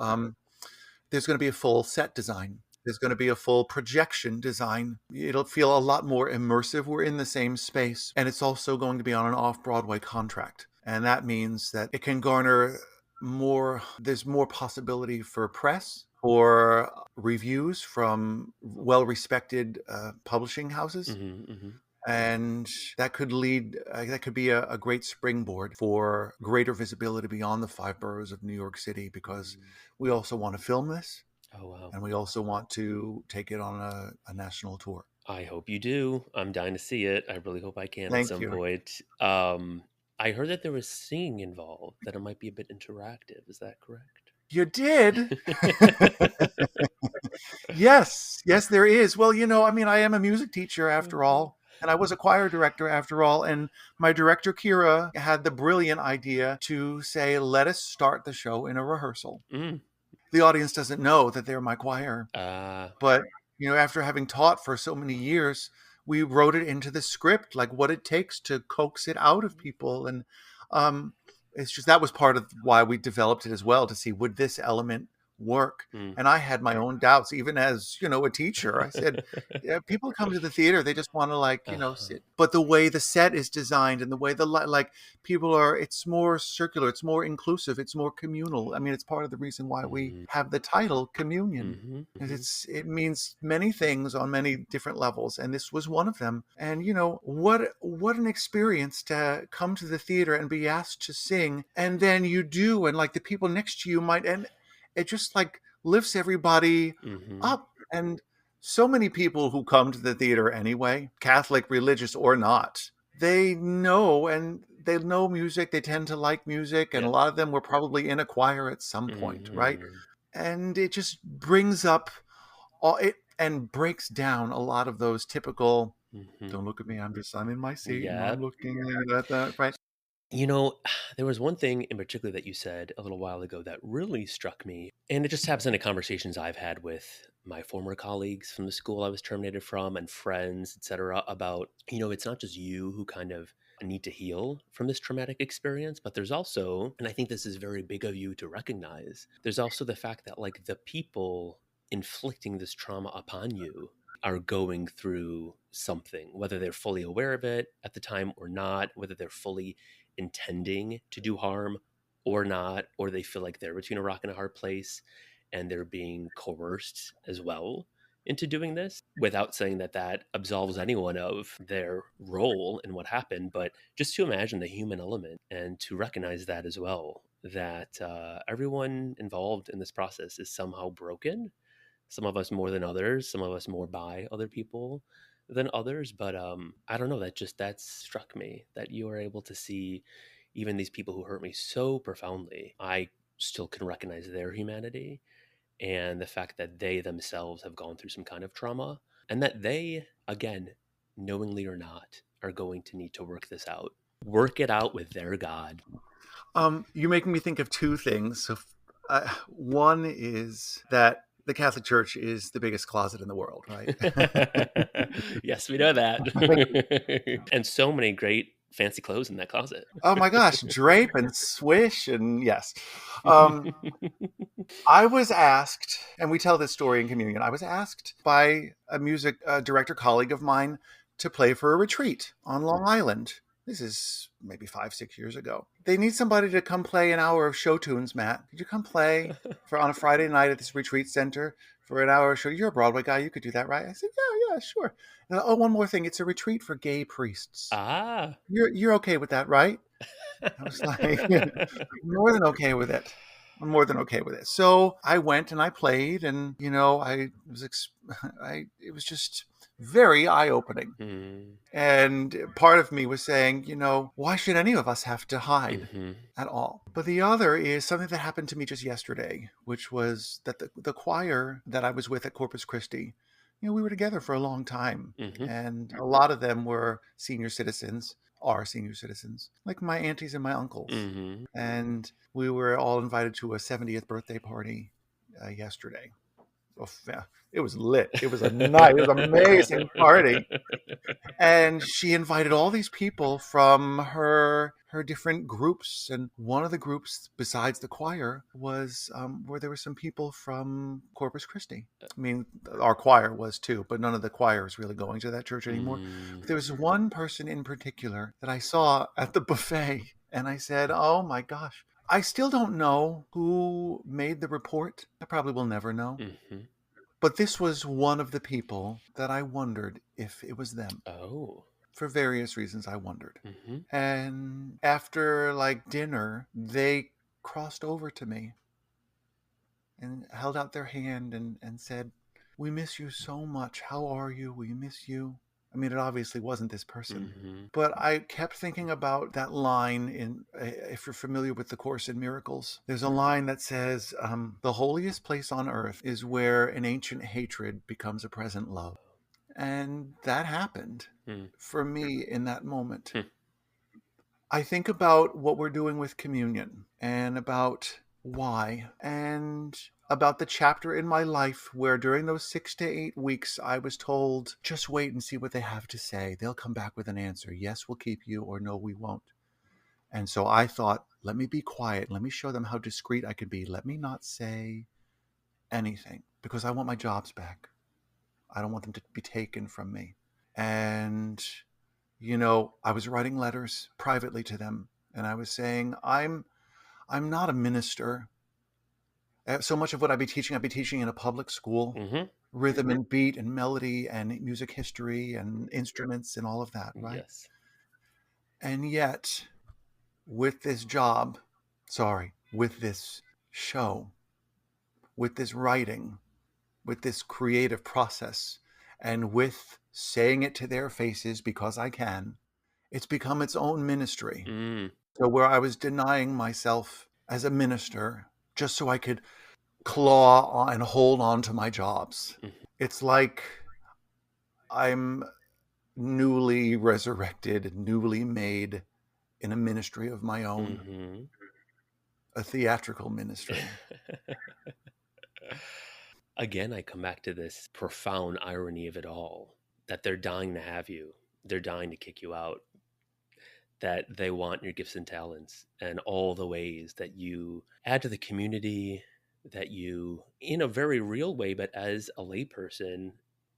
S2: there's going to be a full set design. There's going to be a full projection design. It'll feel a lot more immersive. We're in the same space. And it's also going to be on an off-Broadway contract. And that means that it can garner there's more possibility for press, for reviews from well-respected publishing houses. And that could be a great springboard for greater visibility beyond the 5 boroughs of New York City, because we also want to film this.
S1: Oh, wow.
S2: And we also want to take it on a national tour.
S1: I hope you do. I'm dying to see it. I really hope I can at some point. I heard that there was singing involved, that it might be a bit interactive. Is that correct?
S2: You did? Yes, there is. Well, I am a music teacher after all. And I was a choir director after all. And my director, Kira, had the brilliant idea to say, let us start the show in a rehearsal. The audience doesn't know that they're my choir. But, after having taught for so many years, we wrote it into the script, like what it takes to coax it out of people. And it's just, that was part of why we developed it as well, to see, would this element work.
S1: Mm.
S2: And I had my own doubts, even as, a teacher. I said, yeah, people come to the theater, they just want to
S1: Uh-huh.
S2: sit. But the way the set is designed and the way people are, it's more circular, it's more inclusive, it's more communal. I mean, it's part of the reason why we
S1: Mm-hmm.
S2: have the title Communion.
S1: Mm-hmm.
S2: 'Cause it means many things on many different levels, and this was one of them. And what an experience to come to the theater and be asked to sing, and then you do, and like the people next to you might, and it just like lifts everybody
S1: Mm-hmm.
S2: up. And so many people who come to the theater anyway, Catholic, religious or not, they know music. They tend to like music, and a
S1: Yeah.
S2: lot of them were probably in a choir at some point, right?
S1: Mm-hmm.
S2: And it just brings up all it and breaks down a lot of those typical,
S1: Mm-hmm.
S2: don't look at me, I'm in my seat and
S1: Yeah.
S2: I'm looking at that, right?
S1: You know, there was one thing in particular that you said a little while ago that really struck me. And it just happens in the conversations I've had with my former colleagues from the school I was terminated from and friends, etc., about, it's not just you who kind of need to heal from this traumatic experience, but there's also, and I think this is very big of you to recognize, there's also the fact that like the people inflicting this trauma upon you are going through something, whether they're fully aware of it at the time or not, whether they're fully intending to do harm or not, or they feel like they're between a rock and a hard place and they're being coerced as well into doing this, without saying that that absolves anyone of their role in what happened, but just to imagine the human element and to recognize that as well, that everyone involved in this process is somehow broken, some of us more than others, some of us more by other people than others. But I don't know, that struck me that you are able to see even these people who hurt me so profoundly. I still can recognize their humanity and the fact that they themselves have gone through some kind of trauma, and that they, again, knowingly or not, are going to need to work it out with their God.
S2: You're making me think of two things. So, one is that the Catholic Church is the biggest closet in the world, right?
S1: Yes, we know that. And so many great fancy clothes in that closet.
S2: Oh my gosh, drape and swish, and yes. Um, I was asked, and we tell this story in communion, I was asked by a music director colleague of mine to play for a retreat on Long Island. This is maybe 5, 6 years ago. They need somebody to come play an hour of show tunes, Matt. Could you come play on a Friday night at this retreat center for an hour of show? You're a Broadway guy. You could do that, right? I said, yeah, sure. And, oh, one more thing. It's a retreat for gay priests.
S1: Ah.
S2: You're okay with that, right? I was like, more than okay with it. I'm more than okay with it. So I went and I played, and it was just very eye-opening.
S1: Mm.
S2: And part of me was saying, why should any of us have to hide
S1: Mm-hmm.
S2: at all? But the other is something that happened to me just yesterday, which was that the choir that I was with at Corpus Christi, we were together for a long time.
S1: Mm-hmm.
S2: And a lot of them were senior citizens, are senior citizens, like my aunties and my uncles.
S1: Mm-hmm.
S2: And we were all invited to a 70th birthday party yesterday. Oh, yeah, it was lit. It was an amazing party. And she invited all these people from her different groups, and one of the groups besides the choir was where there were some people from Corpus Christi. I mean, our choir was too, but none of the choir is really going to that church anymore.
S1: Mm.
S2: But there was one person in particular that I saw at the buffet, and I said, oh my gosh, I still don't know who made the report. I probably will never know.
S1: Mm-hmm.
S2: But this was one of the people that I wondered if it was them.
S1: Oh.
S2: For various reasons, I wondered.
S1: Mm-hmm.
S2: And after dinner, they crossed over to me and held out their hand and said, we miss you so much. How are you? We miss you. I mean, it obviously wasn't this person.
S1: Mm-hmm.
S2: But I kept thinking about that line if you're familiar with the Course in Miracles, there's a line that says, the holiest place on earth is where an ancient hatred becomes a present love. And that happened for me in that moment. I think about what we're doing with communion and about why, and about the chapter in my life where during those 6 to 8 weeks I was told, just wait and see what they have to say. They'll come back with an answer. Yes, we'll keep you, or no, we won't. And so I thought, let me be quiet. Let me show them how discreet I can be. Let me not say anything because I want my jobs back. I don't want them to be taken from me. And, I was writing letters privately to them, and I was saying, I'm not a minister. So much of what I'd be teaching in a public school,
S1: Mm-hmm.
S2: rhythm and beat and melody and music history and instruments and all of that, right?
S1: Yes.
S2: And yet, with this job, with this show, with this writing, with this creative process, and with saying it to their faces because I can, it's become its own ministry.
S1: Mm.
S2: So where I was denying myself as a minister just so I could claw on and hold on to my jobs.
S1: Mm-hmm.
S2: It's like I'm newly resurrected, newly made in a ministry of my own,
S1: Mm-hmm.
S2: a theatrical ministry.
S1: Again, I come back to this profound irony of it all, that they're dying to have you. They're dying to kick you out, that they want your gifts and talents and all the ways that you add to the community, that you, in a very real way, but as a layperson,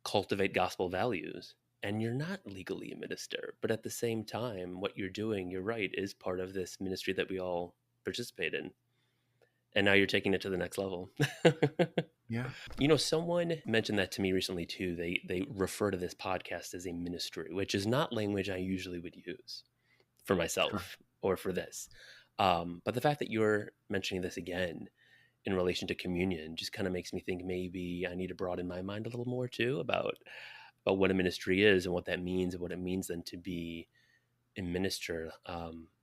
S1: cultivate gospel values. And you're not legally a minister, but at the same time, what you're doing, you're right, is part of this ministry that we all participate in. And now you're taking it to the next level.
S2: Yeah.
S1: Someone mentioned that to me recently too. They refer to this podcast as a ministry, which is not language I usually would use for
S2: Sure.
S1: myself or for this. But the fact that you're mentioning this again in relation to communion just kind of makes me think maybe I need to broaden my mind a little more too about what a ministry is and what that means and what it means then to be a minister.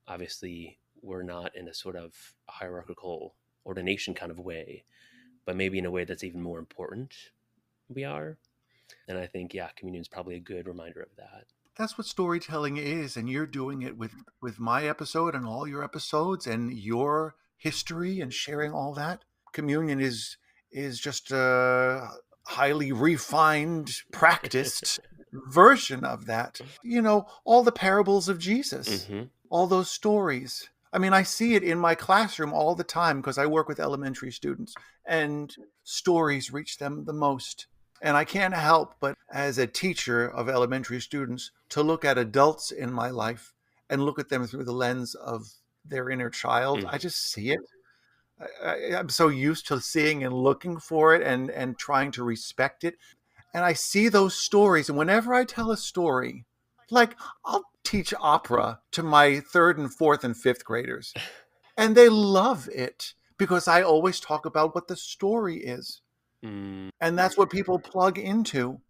S1: Obviously, we're not in a sort of hierarchical ordination kind of way, but maybe in a way that's even more important. We are, and I think communion is probably a good reminder of that.
S2: That's what storytelling is, and you're doing it with my episode and all your episodes and your history and sharing all that. Communion is just a highly refined, practiced version of that. All the parables of Jesus,
S1: Mm-hmm.
S2: all those stories. I mean, I see it in my classroom all the time because I work with elementary students, and stories reach them the most. And I can't help but, as a teacher of elementary students, to look at adults in my life and look at them through the lens of their inner child. I
S1: Mm-hmm.
S2: just see it. I'm so used to seeing and looking for it and trying to respect it. And I see those stories. And whenever I tell a story, like I'll teach opera to my third and fourth and fifth graders, and they love it because I always talk about what the story is.
S1: Mm-hmm.
S2: And that's what people plug into.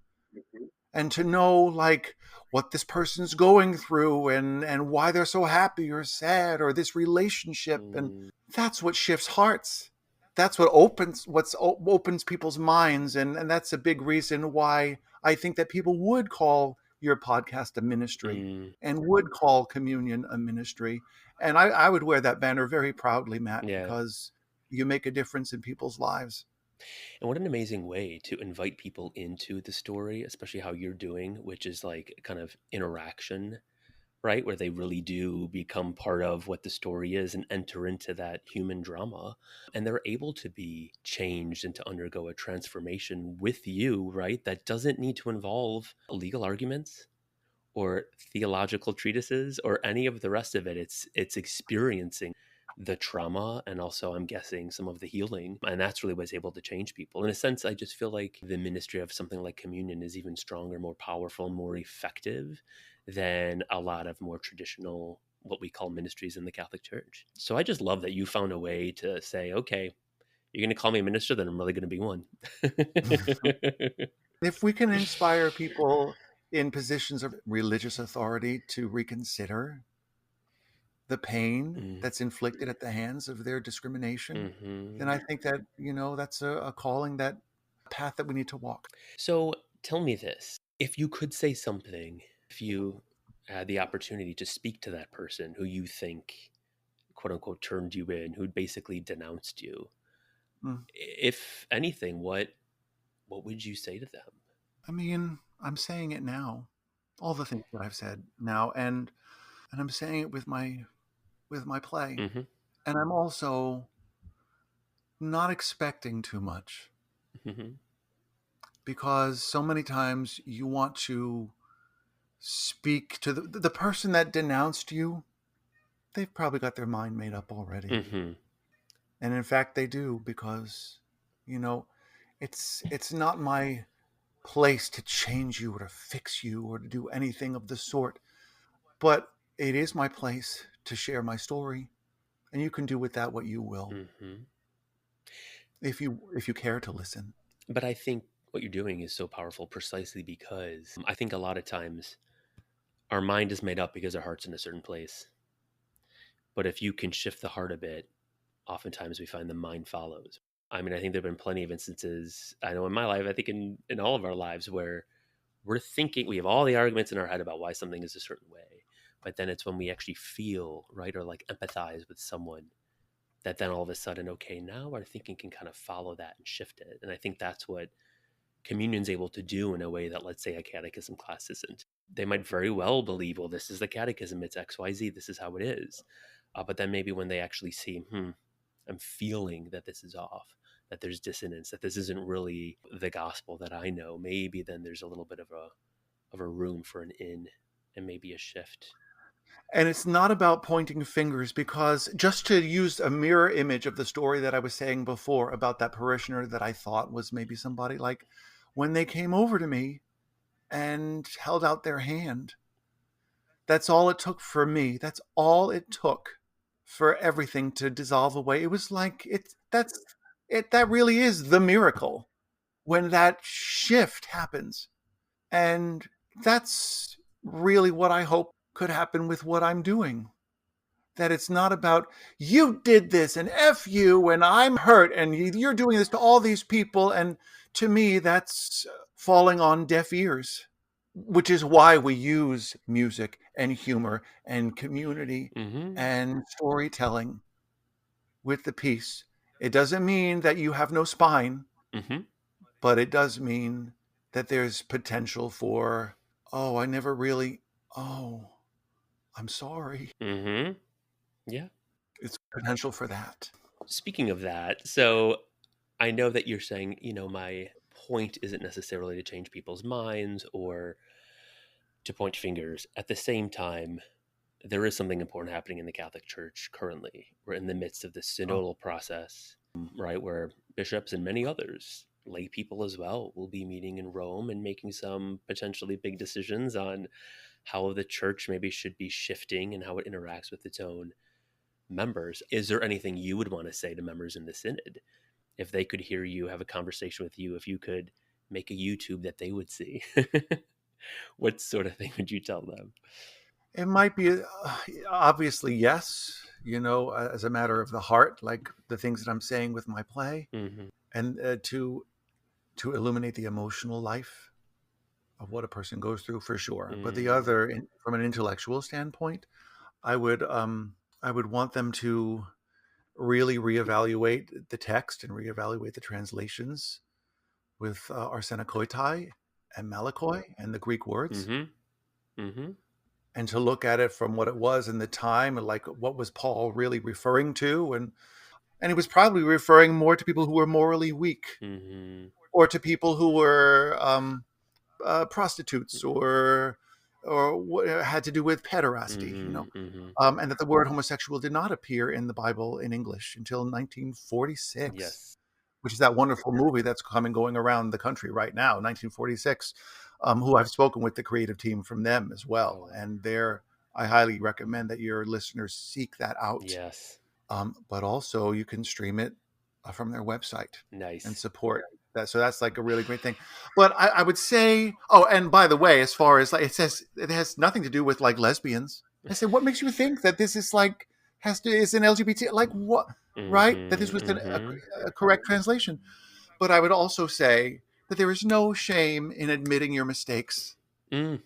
S2: And to know like what this person's going through and why they're so happy or sad or this relationship, and that's what shifts hearts. That's what opens people's minds, and that's a big reason why I think that people would call your podcast a ministry
S1: Mm-hmm.
S2: and would call communion a ministry. And I would wear that banner very proudly, Matt,
S1: Yeah.
S2: because you make a difference in people's lives.
S1: And what an amazing way to invite people into the story, especially how you're doing, which is like kind of interaction, right? Where they really do become part of what the story is and enter into that human drama. And they're able to be changed and to undergo a transformation with you, right? That doesn't need to involve legal arguments or theological treatises or any of the rest of it. It's experiencing the trauma and also, I'm guessing, some of the healing, and that's really what's able to change people. In a sense, I just feel like the ministry of something like communion is even stronger, more powerful, more effective than a lot of more traditional, what we call ministries in the Catholic Church. So I just love that you found a way to say, okay, you're going to call me a minister, then I'm really going to be one.
S2: If we can inspire people in positions of religious authority to reconsider the pain
S1: Mm,
S2: that's inflicted at the hands of their discrimination,
S1: mhm.
S2: then I think that, that's a calling, that path that we need to walk.
S1: So tell me this. If you could say something, if you had the opportunity to speak to that person who you think, quote unquote, turned you in, who'd basically denounced you,
S2: Mm.
S1: if anything, what would you say to them?
S2: I mean, I'm saying it now, all the things that I've said now, and I'm saying it with my play.
S1: Hmm.
S2: And I'm also not expecting too much.
S1: Mhm.
S2: because so many times you want to speak to the person that denounced you. They've probably got their mind made up already.
S1: Mhm.
S2: And in fact, they do, because, you know, it's not my place to change you or to fix you or to do anything of the sort. But it is my place to share my story, and you can do with that what you will,
S1: Mhm.
S2: if you care to listen.
S1: But I think what you're doing is so powerful precisely because I think a lot of times our mind is made up because our heart's in a certain place. But if you can shift the heart a bit, oftentimes we find the mind follows. I mean, I think there have been plenty of instances, I know in my life, I think in all of our lives, where we're thinking, we have all the arguments in our head about why something is a certain way. But then it's when we actually feel, right, or like empathize with someone that then all of a sudden, okay, now our thinking can kind of follow that and shift it. And I think that's what communion's able to do in a way that, let's say, a catechism class isn't. They might very well believe, well, this is the catechism, it's XYZ, this is how it is. But then maybe when they actually see, I'm feeling that this is off, that there's dissonance, that this isn't really the gospel that I know, maybe then there's a little bit of a room for an in and maybe a shift.
S2: And it's not about pointing fingers, because just to use a mirror image of the story that I was saying before about that parishioner that I thought was maybe somebody, like when they came over to me and held out their hand, that's all it took for me. That's all it took for everything to dissolve away. It was like that really is the miracle when that shift happens. And that's really what I hope could happen with what I'm doing. That it's not about, you did this and F you and I'm hurt and you're doing this to all these people. And to me, that's falling on deaf ears, which is why we use music and humor and community
S1: Mm-hmm.
S2: and storytelling with the piece. It doesn't mean that you have no spine,
S1: Mm-hmm.
S2: but it does mean that there's potential for, oh, I never really, oh, I'm sorry.
S1: Mm-hmm. Yeah.
S2: It's potential for that.
S1: Speaking of that, so I know that you're saying, my point isn't necessarily to change people's minds or to point fingers. At the same time, there is something important happening in the Catholic Church currently. We're in the midst of this
S2: Oh,
S1: synodal process, right, where bishops and many others, lay people as well, will be meeting in Rome and making some potentially big decisions on how the church maybe should be shifting and how it interacts with its own members. Is there anything you would want to say to members in the synod if they could hear you, have a conversation with you, if you could make a YouTube that they would see? What sort of thing would you tell them?
S2: it might be, obviously, yes, as a matter of the heart, like the things that I'm saying with my play,
S1: Mm-hmm.
S2: and to illuminate the emotional life of what a person goes through, for sure. But the
S1: Mm-hmm.
S2: other, from an intellectual standpoint, I would want them to really reevaluate the text and reevaluate the translations with Arsenokoitai and Malakoi and the Greek words,
S1: Mm-hmm. Mm-hmm.
S2: and to look at it from what it was in the time, and like what was Paul really referring to, and he was probably referring more to people who were morally weak,
S1: Mm-hmm.
S2: or to people who were prostitutes, or what had to do with pederasty,
S1: Mm-hmm. Mm-hmm.
S2: and that the word homosexual did not appear in the Bible in English until 1946,
S1: Yes.
S2: which is that wonderful movie that's going around the country right now, 1946, who I've spoken with the creative team from them as
S1: Oh
S2: well.
S1: wow.
S2: And I highly recommend that your listeners seek that out.
S1: Yes.
S2: But also you can stream it from their website and
S1: Nice.
S2: support that. So that's like a really great thing. But I would say, oh, and by the way, as far as like, it says, it has nothing to do with like lesbians. I said, what makes you think that this is like, is an LGBT, like what, right? That this
S1: Mm-hmm.
S2: was
S1: Mm-hmm.
S2: a correct translation. But I would also say that there is no shame in admitting your mistakes.
S1: Mm.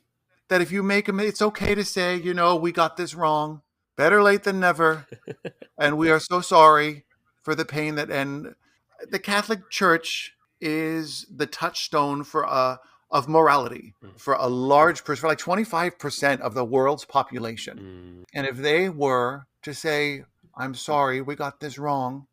S2: That if you make them, it's okay to say, we got this wrong. Better late than never. And we are so sorry for the pain that, and the Catholic Church is the touchstone of morality for a large person, for like 25% of the world's population.
S1: Mm.
S2: And if they were to say, I'm sorry, we got this wrong,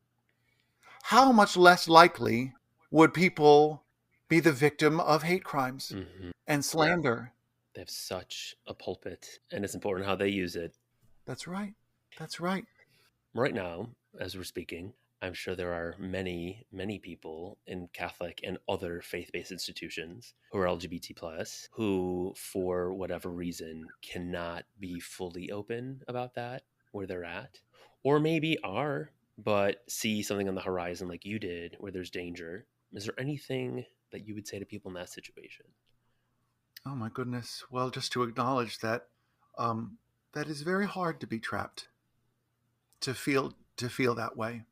S2: how much less likely would people be the victim of hate crimes
S1: Hmm.
S2: and slander.
S1: They have such a pulpit, and it's important how they use it.
S2: That's right. That's right.
S1: Right now, as we're speaking, I'm sure there are many, many people in Catholic and other faith-based institutions who are LGBT plus who, for whatever reason, cannot be fully open about that where they're at, or maybe are, but see something on the horizon like you did where there's danger. Is there anything that you would say to people in that situation?
S2: Oh my goodness. Well, just to acknowledge that that is very hard to be trapped, to feel that way.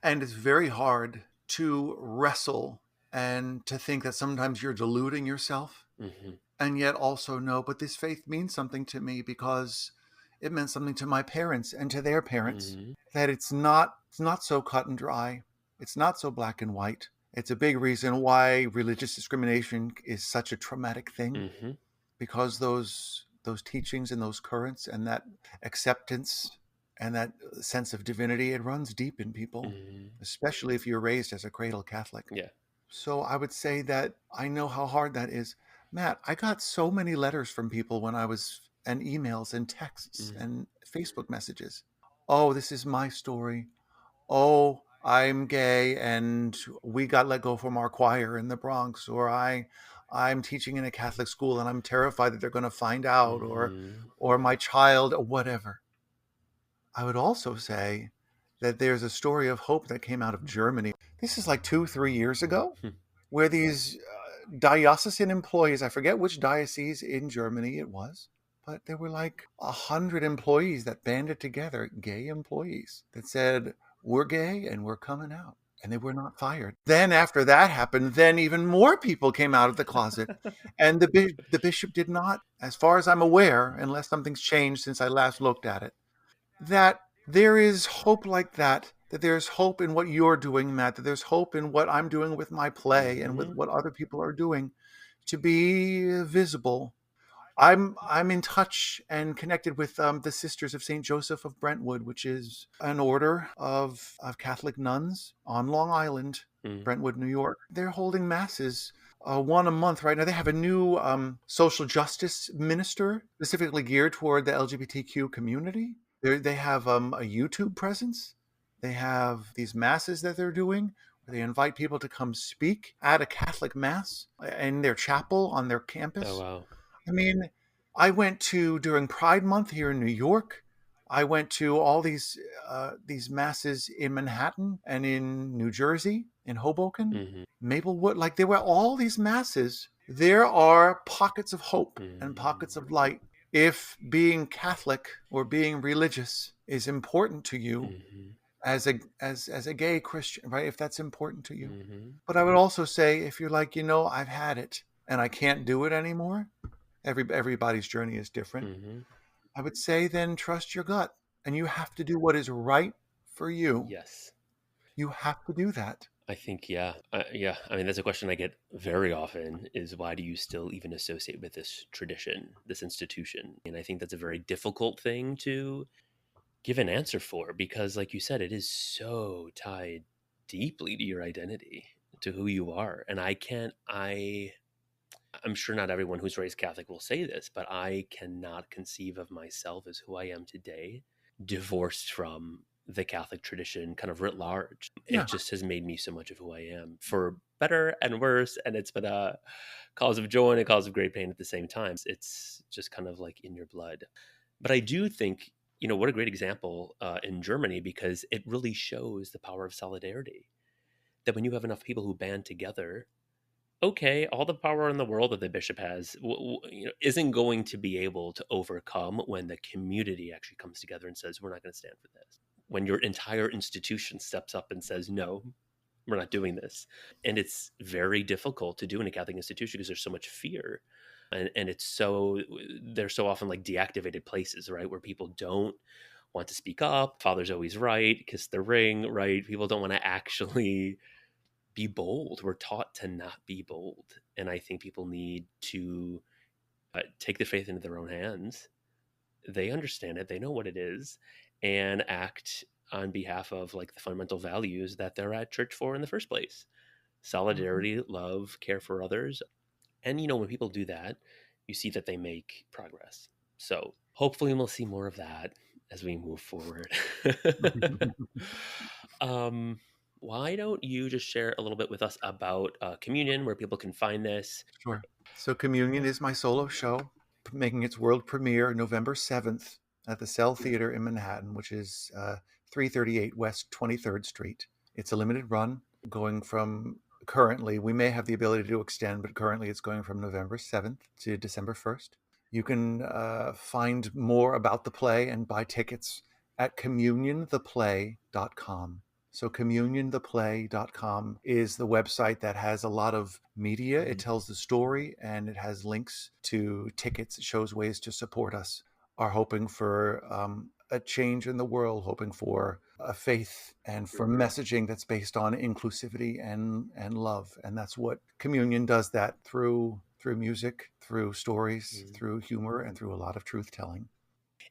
S2: And it's very hard to wrestle and to think that sometimes you're deluding yourself
S1: Hmm.
S2: and yet also know, but this faith means something to me because it meant something to my parents and to their parents.
S1: Hmm.
S2: That it's not so cut and dry. It's not so black and white. It's a big reason why religious discrimination is such a traumatic thing,
S1: Hmm.
S2: because those teachings and those currents and that acceptance and that sense of divinity, it runs deep in people,
S1: Hmm.
S2: especially if you're raised as a cradle Catholic.
S1: Yeah.
S2: So I would say that I know how hard that is. Matt, I got so many letters from people when I was, and emails and texts
S1: Mm-hmm.
S2: and Facebook messages. Oh, this is my story. Oh, I'm gay and we got let go from our choir in the Bronx, or I'm teaching in a Catholic school and I'm terrified that they're going to find out,
S1: Mm-hmm.
S2: or my child, or whatever. I would also say that there's a story of hope that came out of Germany. This is like 2, 3 years ago, where these diocesan employees, I forget which diocese in Germany it was, but there were like 100 employees that banded together, gay employees, that said, we're gay and we're coming out. And they were not fired. Then after that happened, then even more people came out of the closet. And the bishop did not, as far as I'm aware, unless something's changed since I last looked at it, that there is hope like that there's hope in what you're doing, Matt, that there's hope in what I'm doing with my play and with
S1: Mm-hmm.
S2: what other people are doing to be visible. I'm in touch and connected with the Sisters of St. Joseph of Brentwood, which is an order of Catholic nuns on Long Island,
S1: Mm-hmm.
S2: Brentwood, New York. They're holding masses, one a month right now. They have a new social justice minister specifically geared toward the LGBTQ community. They have a YouTube presence. They have these masses that they're doing, where they invite people to come speak at a Catholic mass in their chapel on their
S1: Oh
S2: campus.
S1: wow.
S2: I mean, I went to, during Pride Month here in New York, I went to all these masses in Manhattan and in New Jersey, in Hoboken,
S1: Mm-hmm.
S2: Maplewood. Like, there were all these masses. There are pockets of hope and pockets of light. If being Catholic or being religious is important to you
S1: Mm-hmm.
S2: as a gay Christian, right? If that's important to you.
S1: Mm-hmm.
S2: But I would also say, if you're like, I've had it and I can't do it anymore, everybody's journey is different.
S1: Mm-hmm.
S2: I would say then trust your gut, and you have to do what is right for you.
S1: Yes.
S2: You have to do that.
S1: I think, yeah. Yeah. I mean, that's a question I get very often is why do you still even associate with this tradition, this institution? And I think that's a very difficult thing to give an answer for because, like you said, it is so tied deeply to your identity, to who you are. And I'm sure not everyone who's raised Catholic will say this, but I cannot conceive of myself as who I am today, divorced from the Catholic tradition kind of writ large. It
S2: Yeah,
S1: just has made me so much of who I am for better and worse. And it's been a cause of joy and a cause of great pain at the same time. It's just kind of like in your blood. But I do think, what a great example in Germany because it really shows the power of solidarity. That when you have enough people who band together, okay, all the power in the world that the bishop has, isn't going to be able to overcome when the community actually comes together and says, "We're not going to stand for this." When your entire institution steps up and says, "No, we're not doing this," and it's very difficult to do in a Catholic institution because there's so much fear, and they're so often like deactivated places, right, where people don't want to speak up. Father's always right, kiss the ring, right? People don't want to actually be bold. We're taught to not be bold. And I think people need to take the faith into their own hands. They understand it, they know what it is, and act on behalf of like the fundamental values that they're at church for in the first place. solidarity, love, care for others. And, when people do that, you see that they make progress. So hopefully we'll see more of that as we move forward. Why don't you just share a little bit with us about communion, where people can find this?
S2: Sure. So Communion is my solo show, making its world premiere November 7th at the Cell Theater in Manhattan, which is 338 West 23rd Street. It's a limited run going from currently, we may have the ability to extend, but currently it's going from November 7th to December 1st. You can find more about the play and buy tickets at communiontheplay.com. So communiontheplay.com is the website that has a lot of media. It tells the story and it has links to tickets. It shows ways to support us. Are hoping for a change in the world, hoping for a faith and for messaging that's based on inclusivity and love. And that's what Communion does, that through music, through stories, through humor, and through a lot of truth telling.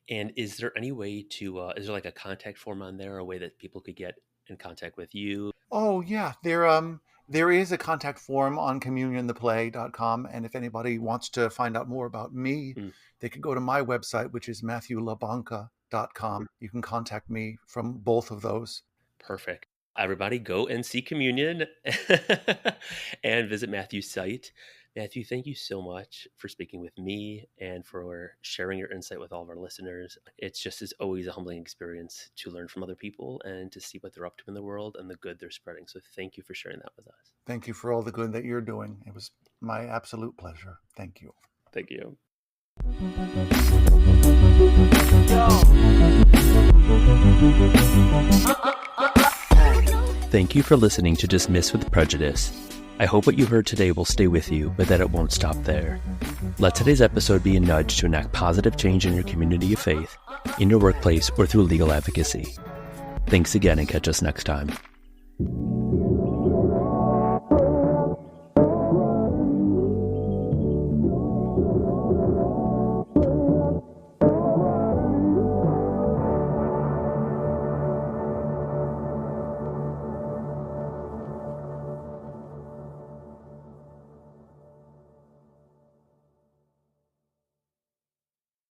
S1: And is there any way to, is there like a contact form on there, a way that people could get in contact with you?
S2: Oh, yeah. There is a contact form on communiontheplay.com. And if anybody wants to find out more about me, they can go to my website, which is matthewlabanca.com. You can contact me from both of those.
S1: Perfect. Everybody go and see Communion and visit Matthew's site. Matthew, thank you so much for speaking with me and for sharing your insight with all of our listeners. It's just as always a humbling experience to learn from other people and to see what they're up to in the world and the good they're spreading. So thank you for sharing that with us.
S2: Thank you for all the good that you're doing. It was my absolute pleasure. Thank you.
S1: Thank you. Thank you for listening to Dismiss with Prejudice. I hope what you heard today will stay with you, but that it won't stop there. Let today's episode be a nudge to enact positive change in your community of faith, in your workplace, or through legal advocacy. Thanks again, and catch us next time.